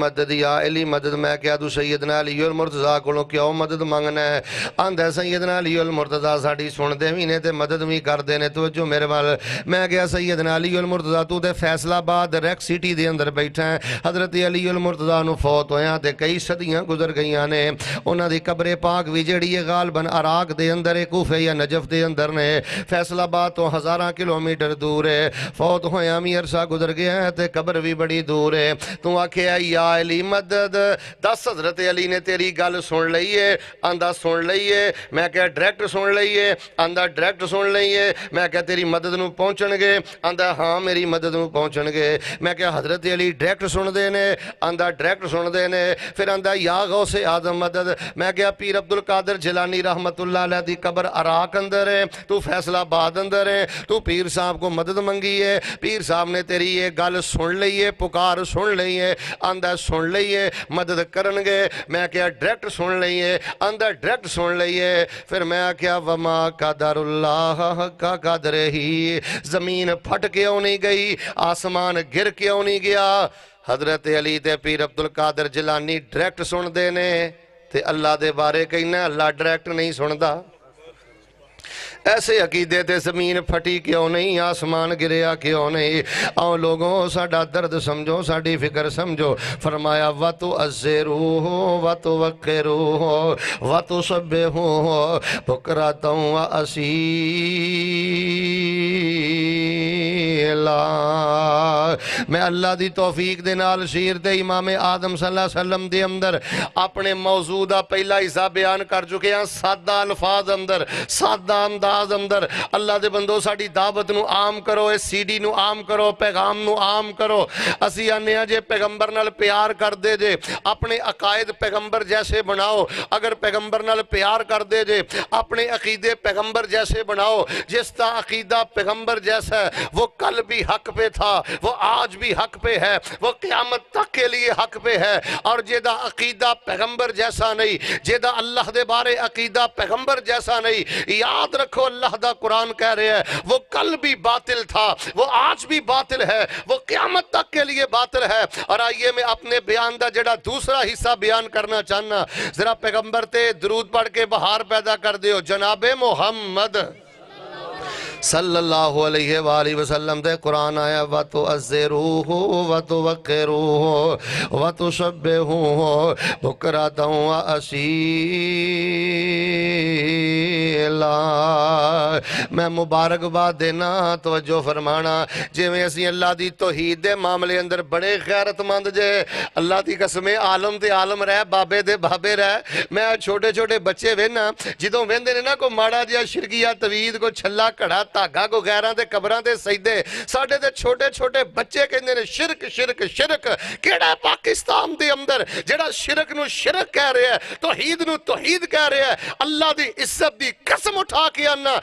مدد میں کیا تو سیدنا علی المرتضی کو کیوں مدد مانگنا ہے آندہ سیدنا علی المرتضی ساڑھی سن دے بھی تے مدد بھی کر دینے تو جو میرے وال میں کیا سیدنا علی المرتضی تو دے فیصلہ بعد ریک سٹی دے اندر بیٹھا ہے حضرت علی المرتضی نو فوت ہویا تے کئی صدیاں گزر گئیاں نے انہاں دی قبر پاک بھی جڑی غالباً عراق دے اندر کوفے یا نجف دے اندر نے فیصلہ بعد تو 1000 کلومیٹر دور ہے فوت ہویا می عرصہ گزر گیا ہے تے قبر بھی بڑی دور ہے تو آکھیا یا علی مدد 10 حضرت علی نے تیری گل سن لئیے آندہ سن لئیے میں کہا ڈریکٹ سن لئیے آندہ ڈریکٹ سن لئیے میں کہا تیری مدد نو پہنچن گے آندہ ہاں میری مدد نو پہنچن گے میں کہا حضرت علی ڈریکٹ سن دینے آندہ ڈریکٹ سن دینے پھر آندہ یا غوث آدم مدد میں کہا پیر عبدالقادر جیلانی رحمت اللہ علیہ دی قبر عراق اندر ہے تو فیصلہ بعد اندر ہے تو پیر صاحب کو مدد منگی ہے پیر صاحب نے تیری یہ گل سن لئیے پکار سن لئیے آندہ سن لئیے مدد کرنگے میں کیا ڈریکٹ سن لئیے آندہ ڈریکٹ سن لئیے پھر میں کیا وما قدر اللہ کا قدر ہی زمین پھٹ کیوں نہیں گئی آسمان گر کیوں نہیں گیا حضرت علی تے پیر عبدالقادر جیلانی ڈریکٹ سن دینے تے اللہ دے بارے کہنا اللہ ڈریکٹ نہیں سن دا ایسے عقیدے تے زمین پھٹی کیوں نہیں آسمان گریا کیوں نہیں آؤ لوگوں ساڑھا درد سمجھو ساڑھی فکر سمجھو فرمایا وَتُعَزِّرُوهُ وَتُوَقِّرُوهُ وَتُصَبِّحُوهُ بُكْرَةً وَأَصِيلًا میں اللہ دی توفیق دے نال سیرت امام آدم صلی اللہ علیہ وسلم دے اندر اپنے موضوع دا پہلا حصہ بیان کر چکے ہیں، سادہ الفاظ اندر، سادہ انداز اندر۔ اللہ دے بندو ساڑی دعوت نو عام کرو، اس سی ڈی نو عام کرو، پیغام نو عام کرو۔ اسی آنے ہیں جے پیغمبر نال پیار کر دے جے، اپنے عقائد پیغمبر جیسے بناؤ۔ اگر پیغمبر نال پیار کر دے جے، اپنے عقیدے پیغمبر جیسے بناؤ۔ جس تا عقیدہ پیغمبر جیسا ہے وہ کل بھی حق پہ تھا، وہ آج بھی حق پہ ہے، وہ قیامت تک کے لیے حق پہ ہے۔ اور جیدہ عقیدہ پیغمبر جیسا نہیں، جیدہ اللہ دے بارے عقیدہ پیغمبر جیسا نہیں، یاد رکھو اللہ دا قرآن کہہ رہے ہیں وہ کل بھی باطل تھا، وہ آج بھی باطل ہے، وہ قیامت تک کے لیے باطل ہے۔ اور آئیے میں اپنے بیان دا جڑا دوسرا حصہ بیان کرنا چاہنا، ذرا پیغمبر تے درود پڑھ کے بہار پیدا کر دیو۔ جناب محمد صلی اللہ علیہ وآلہ وسلم دے قرآن آیا وَتُعَزِّرُوهُ وَتُوَقِّرُوهُ وَتُسَبِّحُوهُ بُكْرَةً وَأَصِيلًا۔ میں مبارکباد دینا، توجہ فرمانا، جے میں اسی اللہ دی توحید دے معاملے اندر بڑے غیرت مند جے، اللہ دی قسمیں عالم دے عالم رہ، بابے دے بابے رہ۔ میں چھوٹے چھوٹے بچے وینا جدوں ویندے نے نا کو ماڑا جیا شرکیہ توحید کو چھلا کڑا تاگا کو غیران دے قبران دے سجدے، ساڑھے دے چھوٹے چھوٹے بچے کہندے نے شرک شرک شرک۔ کیڑا پاکستان دے اندر جڑا شرک نو شرک کہہ رہے ہیں، توحید نو توحید کہہ رہے ہیں۔ اللہ دی عزت دی قسم اٹھا کے آنا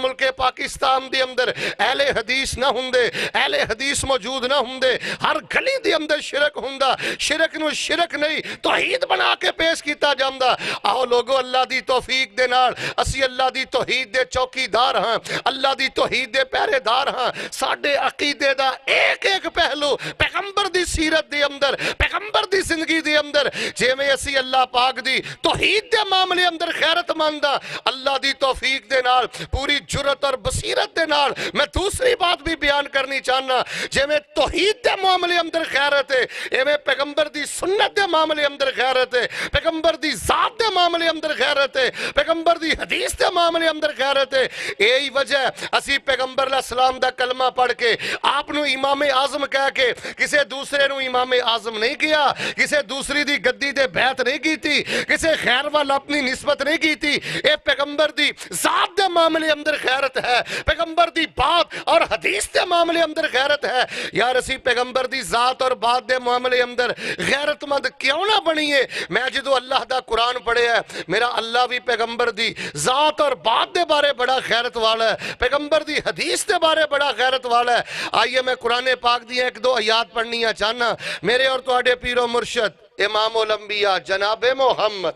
ملک پاکستان دے اندر اہل حدیث نہ ہوندے، اہل حدیث موجود نہ ہوندے، ہر گلی دے اندر شرک ہوندا۔ شرک نو شرک نہیں توحید بنا کے پیش کیتا جاندا۔ آؤ لوگو اللہ دی توفیق دے نال اسی اللہ دی توحید دے چوکی دار ہاں، اللہ دی توحید دے پہرے دار ہاں۔ ساڑھے عقیدے دا ایک ایک پہلو پیغمبر دی سیرت دے اندر، پیغمبر دی زندگی دے اندر، جے میں اسی اللہ پاک دی توحید دے معاملے اندر خیرت ماندہ اللہ دی توفیق دے نال پوری جرت اور بصیرت دے نال میں دوسری بات بھی بیان کرنی چاہنا، جے میں توحید دے معاملے اندر خیرت ہے، اے میں پیغمبر دی سنت دے معاملے اندر خیرت ہے، پیغمبر دی ذات دے معاملے اندر خیرت ہے، پیغمبر دی حدیث دے معاملے اندر خیرت ہے۔ یہی وجہ اسی پیغمبر علیہ السلام دا کلمہ پڑھ کے آپ نو امام اعظم کہہ کے کسے دوسرے نو امام اعظم نہیں کیا، کسے دوسری دی گدی دے بیعت نہیں کی تھی، کسے خیر والا اپنی نسبت نہیں کی تھی۔ اے پیغمبر دی ذات دے معاملے اندر خیرت ہے، پیغمبر دی بات اور حدیث دے معاملے اندر خیرت ہے۔ یار اسی پیغمبر دی ذات اور بات دے معاملے اندر غیرت مند کیوں نہ بنیے؟ میں جدو اللہ دا قرآن پڑھے ہے، میرا اللہ بھی پیغمبر دی ذات اور بات دے بارے بڑا غیرت والا ہے، پیغمبر دی حدیث دے بارے بڑا غیرت والا ہے۔ آئیے میں قرآن پاک دی ایک دو آیات پڑھنی ہے چاہنا، میرے اور تواڈے پیر و مرشد امام الانبیاء جناب محمد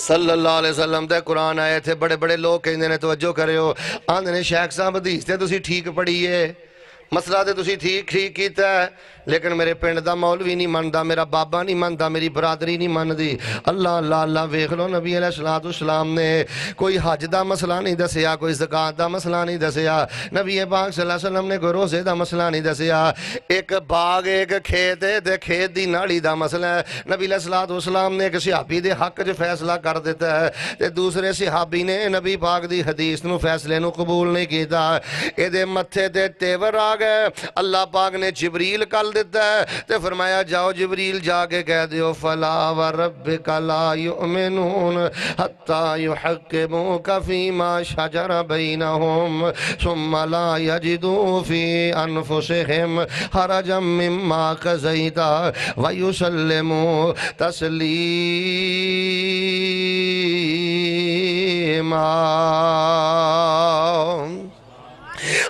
صلی اللہ علیہ وسلم دے قرآن آئے تھے۔ بڑے بڑے لوگ کہندے نے توجہ کرے ہو، آندے نے شیخ صاحب حدیث تے تسی ٹھیک پڑھیے، مسئلہ تے تسی ٹھیک کیتا ہے، لیکن میرے پنڈ دا مولوی نہیں ماندا، میرا بابا نہیں ماندا، میری برادری نہیں ماندی۔ اللہ اللہ اللہ ویکھ لو، نبی علیہ السلام نے کوئی حج دا مسئلہ نہیں دسیا، کوئی زکات دا مسئلہ نہیں دسیا، نبی پاک صلی اللہ علیہ وسلم نے کوئی روزے دا مسئلہ نہیں دسیا۔ ایک باغ ایک کھیت ہے تے کھیت دی ناڑی دا مسئلہ ہے، نبی علیہ السلام نے ایک صحابی دے حق جو فیصلہ کر دیتا ہے تے دوسرے صحابی نے نبی پاک دی حدیث نو فیصلے نو قبول نہیں کیتا۔ اے دے متھے تے تیور آ گئے، اللہ پاک نے جبریل کل دیتا ہے تے فرمایا جاؤ جبریل جا کے کہہ دیو فلا وربک لا یؤمنون حتی یحکموک فیما شجر بینہم ثم لا یجدوا فی انفسہم حرجا مما قضیت ویسلموا تسلیما۔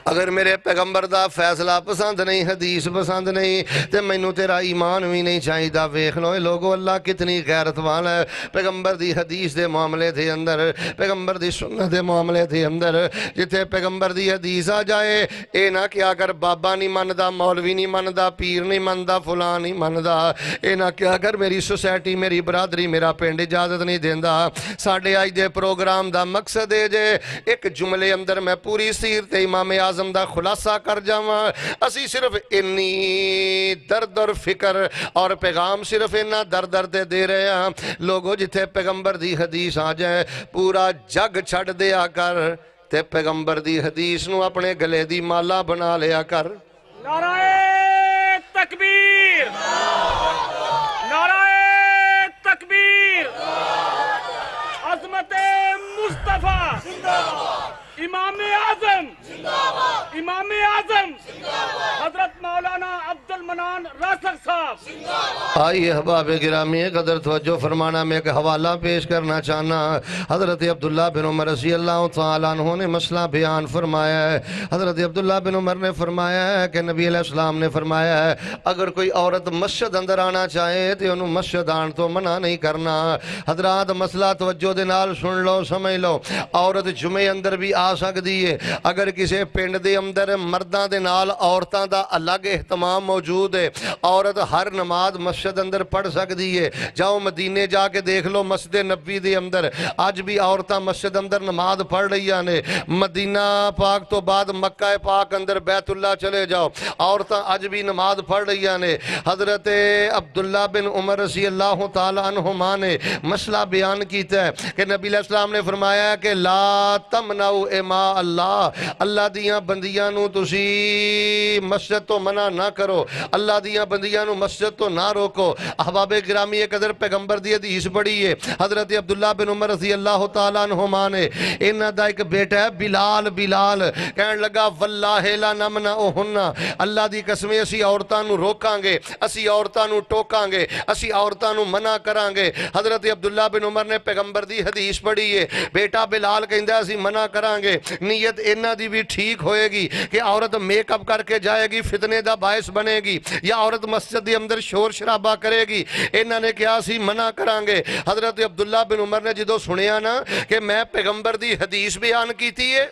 اگر میرے پیغمبر دا فیصلہ پسند نہیں، حدیث پسند نہیں، تے مینوں تیرا ایمان بھی نہیں چاہیے۔ ویکھ لو لوگو اللہ کتنی غیرت والا ہے پیغمبر دی حدیث دے معاملے دے اندر، پیغمبر دی سنت دے معاملے دے اندر۔ جتھے پیغمبر دی حدیث آ جائے اے نہ کیا کر بابا نہیں مندا، مولوی نہیں مندا، پیر نہیں مندا، فلاں نہیں مندا، اے نہ کیا کر میری سوسائٹی، میری برادری، میرا پنڈ اجازت نہیں دیندا۔ ساڈے اج دے پروگرام دا مقصد ہے جے ایک جملے اندر میں پوری سیرت امام اعظم دا خلاصہ کر جاواں۔ اسی صرف انی درد اور فکر اور پیغام صرف اینا درد دے رہے ہیں لوگوں، جتھے پیغمبر دی حدیث آ جائے پورا جگ چھڑ دیا کر تے پیغمبر دی حدیث نو اپنے گلے دی مالا بنا لیا کر۔ نعرہ تکبیر نعرہ تکبیر عظمت مصطفیٰ امام اعظم امام اعظم حضرت مولانا عبد المنان راسخ صاحب آئیے احباب گرامی قدر توجہ فرمانا میں ایک حوالہ پیش کرنا چاہنا حضرت عبداللہ بن عمر رضی اللہ تعالیٰ عنہ نے مسئلہ بیان فرمایا ہے حضرت عبداللہ بن عمر نے فرمایا ہے کہ نبی علیہ السلام نے فرمایا ہے اگر کوئی عورت مسجد اندر آنا چاہے تو انہوں مسجد آن تو منع نہیں کرنا حضرات مسئلہ توجہ دے نال سن لو سمجھ لو عورت جمعے اندر بھی آ سکتی ہے اگر کسی پنڈ دے اندر مرداں دے نال عورتاں دا الگ اہتمام موجود ہے عورت ہر نماز مسجد اندر پڑھ سکتی ہے جاؤ مدینے جا کے دیکھ لو مسجد نبی دے اندر آج بھی عورتاں مسجد اندر نماز پڑھ رہی ہیں مدینہ پاک تو بعد مکہ پاک اندر بیت اللہ چلے جاؤ عورتاں آج بھی نماز پڑھ رہی ہیں حضرت عبداللہ بن عمر رضی اللہ تعالیٰ عنہما نے مسئلہ بیان کیتا ہے کہ نبی علیہ السلام نے فرمایا کہ لا تمنعوا اماء اللہ اللہ دیاں بندیاں نو تسی مسجد تو منع نہ کرو اللہ دیاں بندیاں نو مسجد تو نہ روکو احباب گرامی ایک قدر پیغمبر دی حدیث پڑھی ہے حضرت عبداللہ بن عمر رضی اللہ تعالیٰ عنہما نے انہاں دا ایک بیٹا ہے بلال کہنے لگا واللہ لا نمنعہن اللہ دی قسمیں اسی عورتاں نو روکاں گے اسی عورتاں نو ٹوکاں گے اسی عورتاں نو منع کراں گے حضرت عبداللہ بن عمر نے پیغمبر دی حدیث پڑھی ہے بیٹا بلال کہندا اسی منع کراں گے نیت انہاں دی بھی ٹھیک ہوئے گی کہ عورت میک اپ کر کے جائے گی فتنے دا باعث بنے گی یا عورت مسجد دی اندر شور شرابہ کرے گی انہاں نے کیا سی منع کران گے حضرت عبداللہ بن عمر نے جدو سنیا نا کہ میں پیغمبر دی حدیث بیان کیتی ہے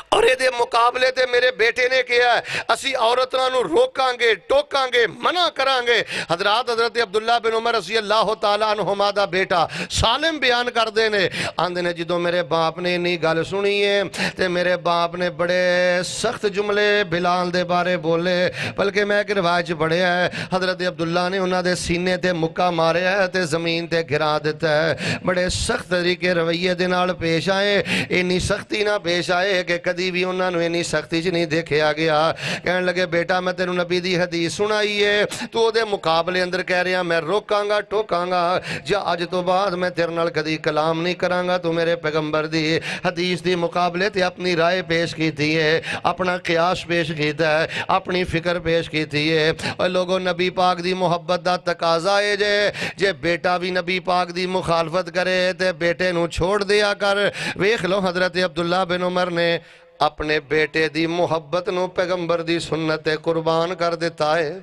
اور یہ دے مقابلے تے میرے بیٹے نے کیا ہے اسی عورتاں نو روکاں گے ٹوکاں گے منع کران گے حضرت عبداللہ بن عمر رضی اللہ تعالیٰ عنہما دا بیٹا سالم بیان کر دینے آندے نے جدو میرے باپ نے نہیں گل سنی ہے تے میرے باپ نے بڑے سخت جملے بلال دے بارے بولے بلکہ میں ایک روایت پڑھے ہے حضرت عبداللہ نے انہاں دے سینے تے مکہ مارے ہے تے زمین تے گرا دیتا ہے بڑے سخت طریقے رویے دے نال پیش آئے انی سختی نہ پیش آئے کہ کدی بھی انہاں نو انی سختی چ نہیں دیکھیا گیا کہنے لگے بیٹا میں تینوں نبی دی حدیث سنائی ہے تو دے مقابلے اندر کہہ رہا میں روکاں گا ٹوکاں گا جا اج تو بعد میں تیرے نال کدی کلام نہیں کراں گا تو میرے پیغمبر دی حدیث دی مقابلے تے اپنی رائے پیش کیتی ہے اپنا قیاس پیش کیتا ہے اپنی فکر پیش کیتی ہے اور لوگوں نبی پاک دی محبت دا تقاضا ہے جے بیٹا بھی نبی پاک دی مخالفت کرے تے بیٹے نو چھوڑ دیا کر ویکھ لو حضرت عبداللہ بن عمر نے اپنے بیٹے دی محبت نو پیغمبر دی سنت قربان کر دیتا ہے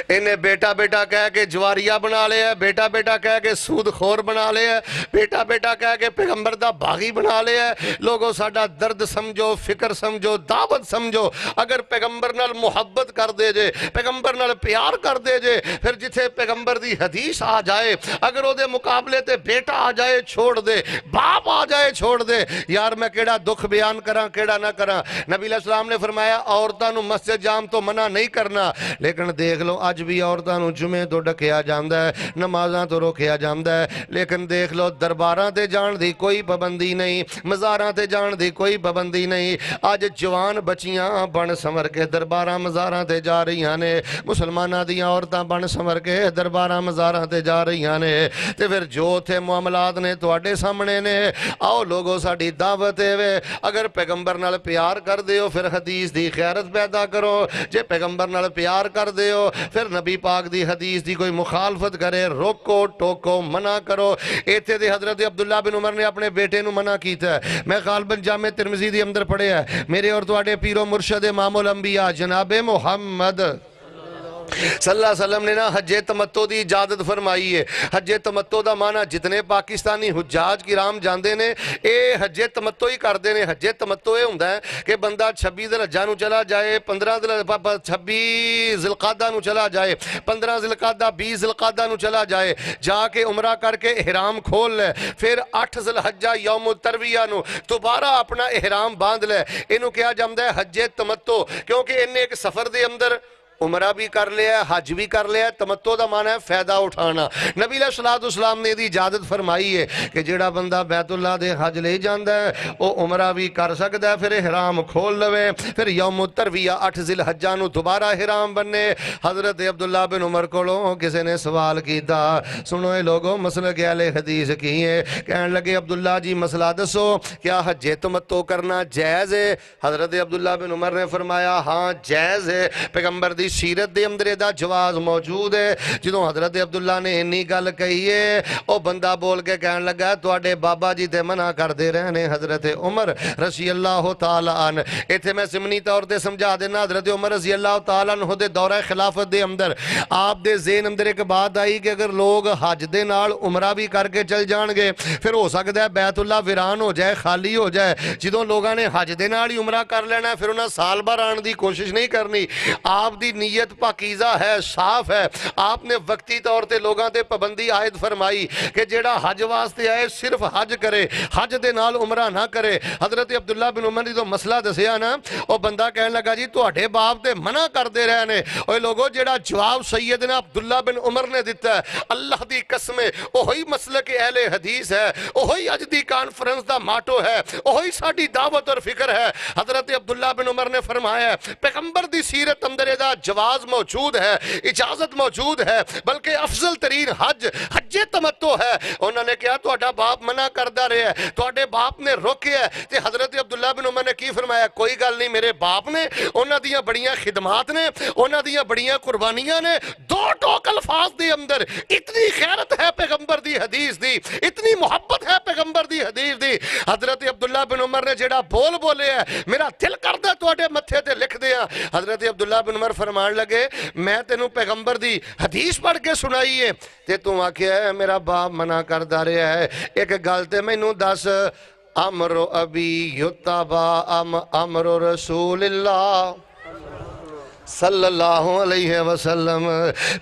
انہیں بیٹا بیٹا کہہ کے جواریہ بنا لے ہے بیٹا بیٹا کہہ کے سود خور بنا لے ہے بیٹا بیٹا کہہ کے پیغمبر دا باغی بنا لے ہے لوگوں ساڈا درد سمجھو فکر سمجھو دعوت سمجھو اگر پیغمبر نال محبت کر دے جے پیغمبر نال پیار کر دے جے پھر جتھے پیغمبر دی حدیث آ جائے اگر او دے مقابلے تے بیٹا آ جائے چھوڑ دے باپ آ جائے چھوڑ دے یار میں کیڑا دکھ بیان کراں کیڑا نہ کراں نبی علیہ السلام نے فرمایا عورتاں نو مسجد جام تو منع نہیں کرنا لیکن دیکھ لو اج بھی عورتاں نو جمعے تو ڈکیا جاندا ہے نمازاں تو روکیا جاندا ہے لیکن دیکھ لو درباراں تے جان دی کوئی پابندی نہیں مزاراں تے جان دی کوئی پابندی نہیں اج جوان بچیاں بن سمر کے درباراں مزاراں تے جا رہیاں نے مسلماناں دیاں عورتاں بن سمر کے درباراں مزاراں تے جا رہیاں نے تے پھر جو تھے معاملات نے تواڈے سامنے نے آؤ لوگوں ساڈی دعوت ہے اگر پیغمبر نال پیار کر دیو پھر حدیث دی خیرت پیدا کرو جے پیغمبر نال پیار کر دیو پھر نبی پاک دی حدیث دی کوئی مخالفت کرے روکو ٹوکو منع کرو ایتھے دے حضرت عبداللہ بن عمر نے اپنے بیٹے نو منع کیتا ہے میں غالباً جامع ترمذی دی اندر پڑھے ہے میرے اور تواڈے پیر و مرشد امام الانبیاء جناب محمد صلی اللہ علیہ وسلم نے نا حج تمتع دی اجازت فرمائی ہے حج تمتع دا معنی جتنے پاکستانی حجاج کرام جاندے نے اے حج تمتع ہی کردے نے حج تمتع یہ ہوندا ہے کہ بندہ 26 ذوالحجہ نو چلا جائے 26 ذوالقعدہ نو چلا جائے 15 ذوالقعدہ 20 ذوالقعدہ نو چلا جائے جا کے عمرہ کر کے احرام کھول لے پھر 8 ذوالحجہ یوم الترویہ نو دوبارہ اپنا احرام باندھ لے انہوں کیا جامدہ ہے حج تمتع کیونکہ انہیں ایک سفر دے اندر عمرہ بھی کر لیا ہے, حج بھی کر لیا ہے. تمتع دا معنی ہے فائدہ اٹھانا. نبی علیہ الصلوۃ والسلام نے دی اجازت فرمائی ہے کہ جڑا بندہ بیت اللہ دے حج لے جاندا ہے وہ عمرہ بھی کر سکدا ہے, پھر احرام کھول لوے, پھر یوم الترویہ 8 ذی الحجہ نو دوبارہ احرام بننے. حضرت عبداللہ بن عمر کولوں کسی نے سوال کیتا, سنو اے لوگوں مسئلہ کہ اہل حدیث کی ہے, کہنے لگے عبداللہ جی مسئلہ دسو کیا حج تمتع کرنا جائز ہے؟ حضرت عبداللہ بن عمر نے فرمایا ہاں جائز ہے, پیغمبر دی سیرت دے اندر دا جواز موجود ہے. جدوں حضرت عبداللہ نے انی گل کہی ہے او بندہ بول کے کہنے لگا تواڈے بابا جی تے منع کر دے رہے نے حضرت عمر رضی اللہ تعالی عنہ. ایتھے میں ضمنی طور تے سمجھا دینا, حضرت عمر رضی اللہ تعالی عنہ دے دورہ خلافت دے اندر آپ دے ذہن اندر ایک بات آئی کہ اگر لوگ حج دے نال عمرہ بھی کر کے چل جان گے پھر ہو سکتا ہے بیت اللہ ویران ہو جائے, خالی ہو جائے. جدوں لوگاں نے حج دے نال ہی عمرہ کر لینا ہے پھر انہاں سال بھر آن دی کوشش نہیں کرنی. آپ دی نیت پاکیزہ ہے, صاف ہے. آپ نے وقتی طور تے لوگاں تے پابندی عائد فرمائی کہ جیڑا حج واسطے آئے صرف حج کرے, حج دے نال عمرہ نہ کرے. حضرت عبداللہ بن عمر نے تو مسئلہ دسیا نا, او بندہ کہنے لگا جی تواڈے باپ تے منع کر دے رہے نے. اوے لوگوں جیڑا جواب سیدنا عبداللہ بن عمر نے دیتا ہے اللہ دی قسم اوہی مسلک اہل حدیث ہے, اوہی اج دی کانفرنس دا ماٹو ہے, اوہی ساڈی دعوت اور فکر ہے. حضرت عبداللہ بن عمر نے فرمایا پیغمبر دی سیرت اندر دا جواز موجود ہے, اجازت موجود ہے, بلکہ افضل ترین حج حج تمتع ہے. انہوں نے کہا تواڈا باپ منع کردا رہا ہے, تواڈے باپ نے روکیا ہے. تے حضرت عبداللہ بن عمر نے کی فرمایا کوئی گل نہیں, میرے باپ نے انہاں دیاں بڑیاں خدمات نے, انہاں دیاں بڑیاں قربانیاں نے. دو ٹوک الفاظ دے اندر اتنی خیرت ہے پیغمبر دی حدیث دی, اتنی محبت ہے پیغمبر دی حدیث دی. حضرت عبداللہ بن عمر نے جڑا بول بولے ہے میرا دل کردا تواڈے متھے تے لکھ دیاں. حضرت عبداللہ بن عمر فرمان لگے میں تینوں پیغمبر دی حدیث پڑھ کے سنائی ہے تے تو آکھیا ہے میرا باپ منع کردا رہا ہے. ایک گل تے مینوں دس, امر ابی یتبع ام امر رسول اللہ صلی اللہ علیہ وسلم,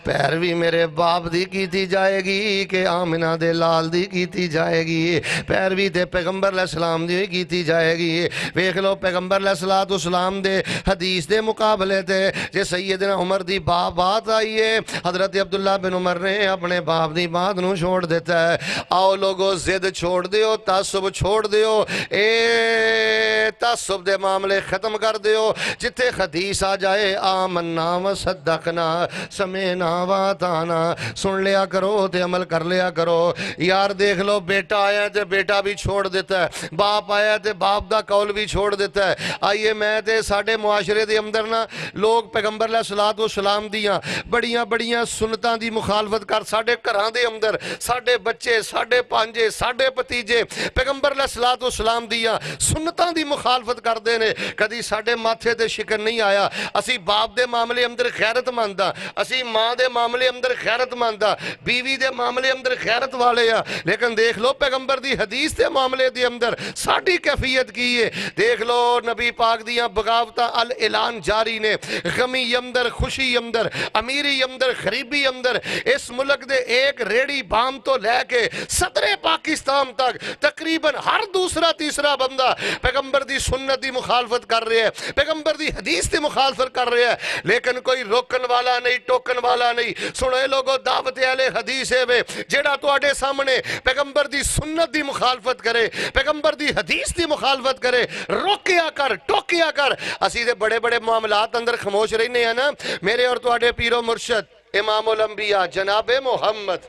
پیروی میرے باپ دی کیتی جائے گی کہ آمنہ دے لال دی کیتی جائے گی؟ پیروی تے پیغمبر علیہ السلام دی کیتی جائے گی. ویکھ لو پیغمبر علیہ السلام دے حدیث دے مقابلے تے جے سیدنا عمر دی بات آئی ہے, حضرت عبداللہ بن عمر نے اپنے باپ دی بات نو چھوڑ دیتا ہے. آؤ لوگو زد چھوڑ دیو, تعصب چھوڑ دیو, اے تعصب دے معاملے ختم کر دیو. جتھے حدیث آ جائے آمنا و صدقنا سمینا و اطعنا سن لیا کرو تے عمل کر لیا کرو. یار دیکھ لو بیٹا آیا تے بیٹا بھی چھوڑ دیتا ہے, باپ آیا تے باپ دا قول بھی چھوڑ دیتا ہے. آئیے میں تے ساڑھے معاشرے دے اندر نا لوگ پیغمبر علیہ السلام دیاں بڑیاں بڑیاں سنتاں دی مخالفت کر ساڑھے گھراں دے اندر ساڑھے بچے ساڑھے پانجے ساڑھے پتیجے پیغمبر علیہ السلام دیاں سنتاں دی مخالفت کر دینے. کدی ساڑھے ماتھے تے شکر نہیں آیا. اسی باپ دے معاملے اندر خیرت ماندا, اسی ماں دے معاملے اندر خیرت ماندا, بیوی دے معاملے اندر خیرت والے ہیں, لیکن دیکھ لو پیغمبر دی حدیث دے معاملے دے اندر ساڑھی کیفیت کی ہے. دیکھ لو نبی پاک دیاں بغاوتاں الاعلان جاری نے, غمی اندر خوشی اندر امیری اندر غریبی اندر. اس ملک دے ایک ریڑی بام تو لے کے صدر پاکستان تک تقریباً ہر دوسرا تیسرا بندہ پیغمبر دی سنت دی مخالفت کر رہے ہیں, پیغمبر دی حدیث دی مخالفت کر رہے ہیں, لیکن کوئی روکن والا نہیں ٹوکن والا نہیں. سنے لوگو دعوت اہل حدیث ہے وے جیڑا تواڈے سامنے پیغمبر دی سنت دی مخالفت کرے, پیغمبر دی حدیث دی مخالفت کرے, روکیا کر ٹوکیا کر. اسی دے بڑے بڑے معاملات اندر خاموش رہنے ہیں نا. میرے اور تواڈے پیر و مرشد امام الانبیاء جناب محمد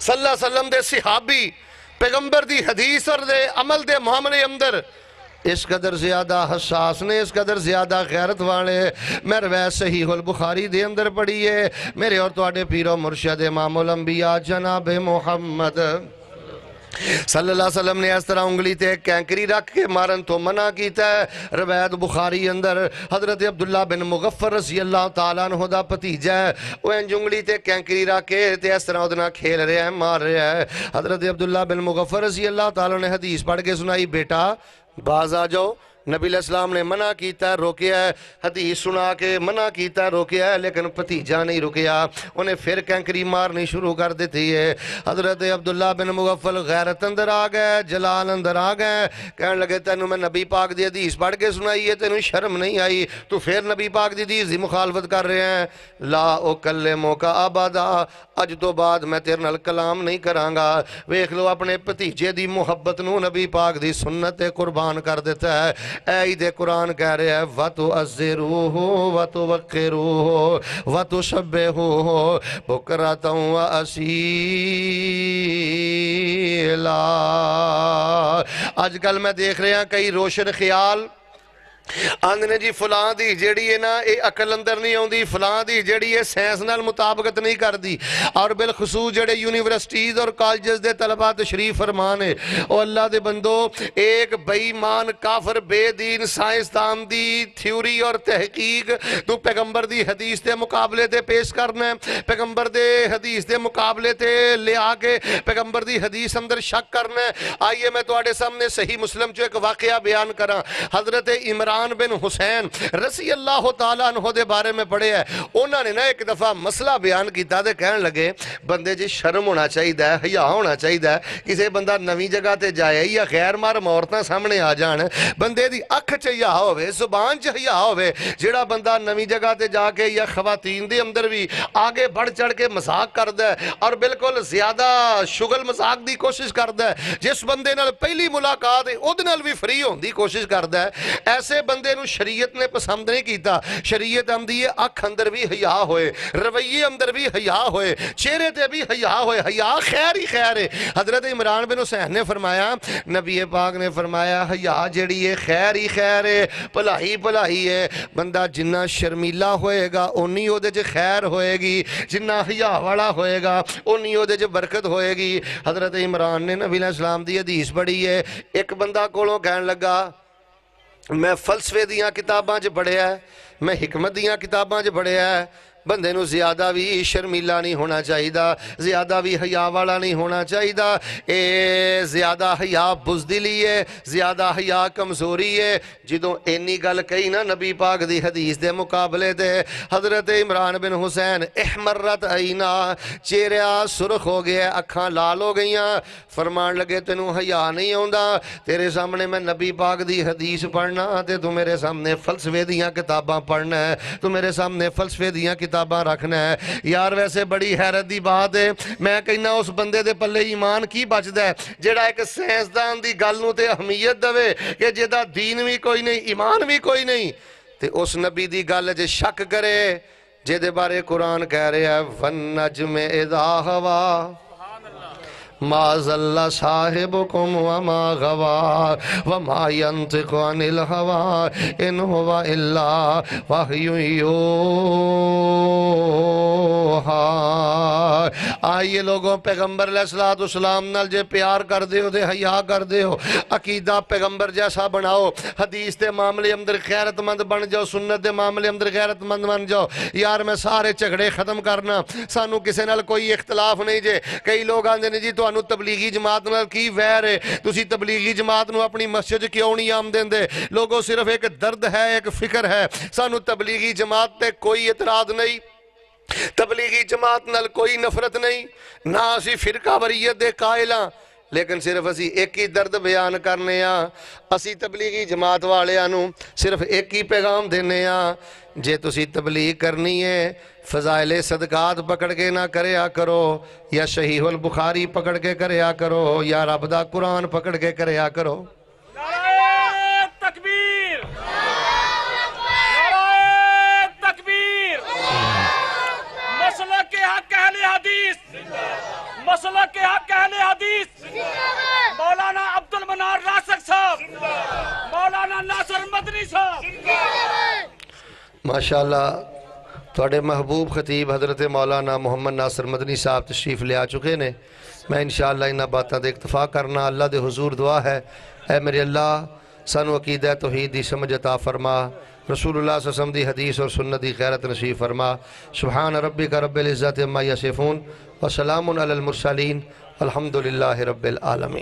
صلی اللہ علیہ وسلم دے صحابی پیغمبر دی حدیث اور دے عمل دے معاملے اندر اس قدر زیادہ حساس نے, اس قدر زیادہ غیرت والے. میں روایت صحیح البخاری دے اندر پڑھی ہے. میرے اور تواڈے پیر و مرشد امام الانبیاء جناب محمد صلی اللہ علیہ وسلم نے اس طرح انگلی تے کینکری رکھ کے مارن تو منع کیتا ہے. روایت بخاری اندر حضرت عبداللہ بن مغفر رضی اللہ تعالیٰ عنہ دا بھتیجا ہے, وہ انگلی تے کینکری رکھ کے تے اس طرح ادنا کھیل رہا ہے, مار رہا ہے. حضرت عبداللہ بن مغفر رضی اللہ تعالیٰ نے حدیث پڑھ کے سنائی, بیٹا باز آ جاؤ, نبی علیہ السلام نے منع کیتا ہے روکیا ہے حدیث سنا کے منع کیتا ہے روکیا ہے لیکن بھتیجا نہیں رکیا انہیں پھر کینکری مارنی شروع کر دیتی ہے حضرت عبداللہ بن مغفل غیرت اندر آ گئے جلال اندر آ گئے کہنے لگے تینوں میں نبی پاک دی حدیث پڑھ کے سنائی ہے تینوں شرم نہیں آئی تو پھر نبی پاک دی حدیث دی مخالفت کر رہے ہیں لا اکلمک ابدا اج تو بعد میں تیرے نال کلام نہیں کرانگا ویکھ لو اپنے بھتیجے دی محبت نو نبی پاک دی سنت قربان کر دیتا ہے اے عید قرآن کہہ رہے ہیں وَتُعَزِّرُوهُ وَتُوَقِّرُوهُ وَتُسَبِّحُوهُ بُكْرَةً وَأَصِيلًا آج کل میں دیکھ رہے ہیں کئی روشن خیال آندھنے جی فلاں دی جیڑی ہے نا اے عقل اندر نہیں ہوندی فلاں دی جیڑی ہے سائنس نال مطابقت نہیں کر دی اور بالخصوص جڑے یونیورسٹیز اور کالجز دے طلبہ تشریف فرمان ہے او اللہ دے بندو ایک بے ایمان کافر بے دین سائنسدان دی تھیوری اور تحقیق تو پیغمبر دی حدیث دے مقابلے تے پیش کرنا ہے پیغمبر دے حدیث دے مقابلے تے لے آکے پیغمبر دی حدیث اندر شک کرنا ہے آئیے میں تواڈے سامنے صحیح مسلم جو ایک واقعہ بیان کراں حضرت عمران بن حسین رضی اللہ تعالیٰ عنہ دے بارے میں پڑھے ہے انہوں نے نا ایک دفعہ مسئلہ بیان کیتا دے کہنے لگے بندے جی شرم ہونا چاہیے حیا ہونا چاہیے کسی بندہ نویں جگہ تے جائے یا غیر محرم عورتاں سامنے آ جان بندے دی اکھ چ حیا ہوے زبان چ حیا ہوے جیڑا بندہ نویں جگہ تے جا کے یا خواتین دے اندر بھی آگے بڑھ چڑھ کے مذاق کردا ہے اور بالکل زیادہ شغل مذاق دی کوشش کردا ہے جس بندے نال پہلی ملاقات ہے اودے نال بھی فری ہون دی کوشش کردا ہے ایسے بندے نو شریعت نے پسند نہیں کیتا شریعت آندی ہے اکھ اندر بھی حیا ہوئے رویے اندر بھی حیا ہوئے چہرے تے بھی حیا ہوئے حیا خیر ہی خیر ہے حضرت عمران بن حسین نے فرمایا نبی پاک نے فرمایا حیا جڑی ہے خیر ہی خیر ہے بھلائی بھلائی ہے بندہ جنہ شرمیلا ہوئے گا اونی او دے چ خیر ہوئے گی جنہ حیا والا ہوئے گا اونی او دے چ برکت ہوئے گی حضرت عمران نے نبی علیہ السلام دی حدیث پڑھی ہے ایک بندہ کولوں کہن لگا میں فلسفے دیاں کتاباں چ پڑھیا ہے میں حکمت دیاں کتاباں چ پڑھیا ہے بندے نو زیادہ بھی شرمیلا نہیں ہونا چاہیے زیادہ بھی حیا والا نہیں ہونا چاہیے اے زیادہ حیا بزدلی ہے زیادہ حیا کمزوری ہے جدوں اینی گل کہی نا نبی پاک دی حدیث دے مقابلے دے حضرت عمران بن حسین احمرت عینا چہرہ سرخ ہو گیا اکھاں لال ہو گئیاں فرمان لگے تینوں حیا نہیں ہوندا تیرے سامنے میں نبی پاک دی حدیث پڑھنا تے تو میرے سامنے فلسفے دیاں کتاباں پڑھنا ہے تو میرے سامنے فلسفے دیاں کتاباں رکھنا ہے یار ویسے بڑی حیرت دی بات ہے میں کہنا اس بندے دے پلے ایمان کی بچدا ہے جڑا ایک سائنسدان دی گل نو تے اہمیت دے کہ جدا دین بھی کوئی نہیں ایمان بھی کوئی نہیں تے اس نبی دی گل جے شک کرے جے دے بارے قرآن کہہ رہے ہیں وَالنَّجْمِ إِذَا هَوَى ما ضل صاحبكم وما غوى وما ينطق عن الهوى إن هو إلا وحي يوحى آئیے لوگوں پیغمبر علیہ السلام نال جے پیار کر دے ہو دے حیا کر دے ہو عقیدہ پیغمبر جیسا بناؤ حدیث دے معاملے اندر غیرت مند بن جاؤ سنت دے معاملے اندر غیرت مند بن جاؤ یار میں سارے جھگڑے ختم کرنا سانو کسے نال کوئی اختلاف نہیں جے کئی لوگ آندے نے جی تو انو تبلیغی جماعت نال کی ویر ہے تسی تبلیغی جماعت نو اپنی مسجد کیوں نہیں آمدن دے لوگوں صرف ایک درد ہے ایک فکر ہے سانو تبلیغی جماعت تے کوئی اعتراض نہیں تبلیغی جماعت نال کوئی نفرت نہیں نہ اسی فرقہ وریت دے قائلاں لیکن صرف اسی ایک ہی درد بیان کرنے ہاں اسی تبلیغی جماعت والے آنو صرف ایک ہی پیغام دینے ہاں جے تسی تبلیغ کرنی ہے فضائل صدقات پکڑ کے نہ کریا کرو یا صحیح البخاری پکڑ کے کریا کرو یا رب دا قرآن پکڑ کے کریا کرو نعرہ تکبیر نعرہ تکبیر مسلک حق اہل حدیث مسلک حق اہل حدیث مولانا عبد المنان راسک صاحب مولانا ناصر مدنی صاحب ماشاءاللہ تھوڑے محبوب خطیب حضرت مولانا محمد ناصر مدنی صاحب تشریف لے آ چکے نے میں انشاءاللہ انہاں باتاں دے اکتفا کرنا اللہ دے حضور دعا ہے اے میرے اللہ سانو عقیدہ توحید دی سمجھ عطا فرما رسول اللہ صلی اللہ علیہ وسلم دی حدیث اور سنت دی غیرت نصیب فرما سبحان ربک رب العزت عما یصفون وسلام علی المرسلین الحمدللہ رب العالمین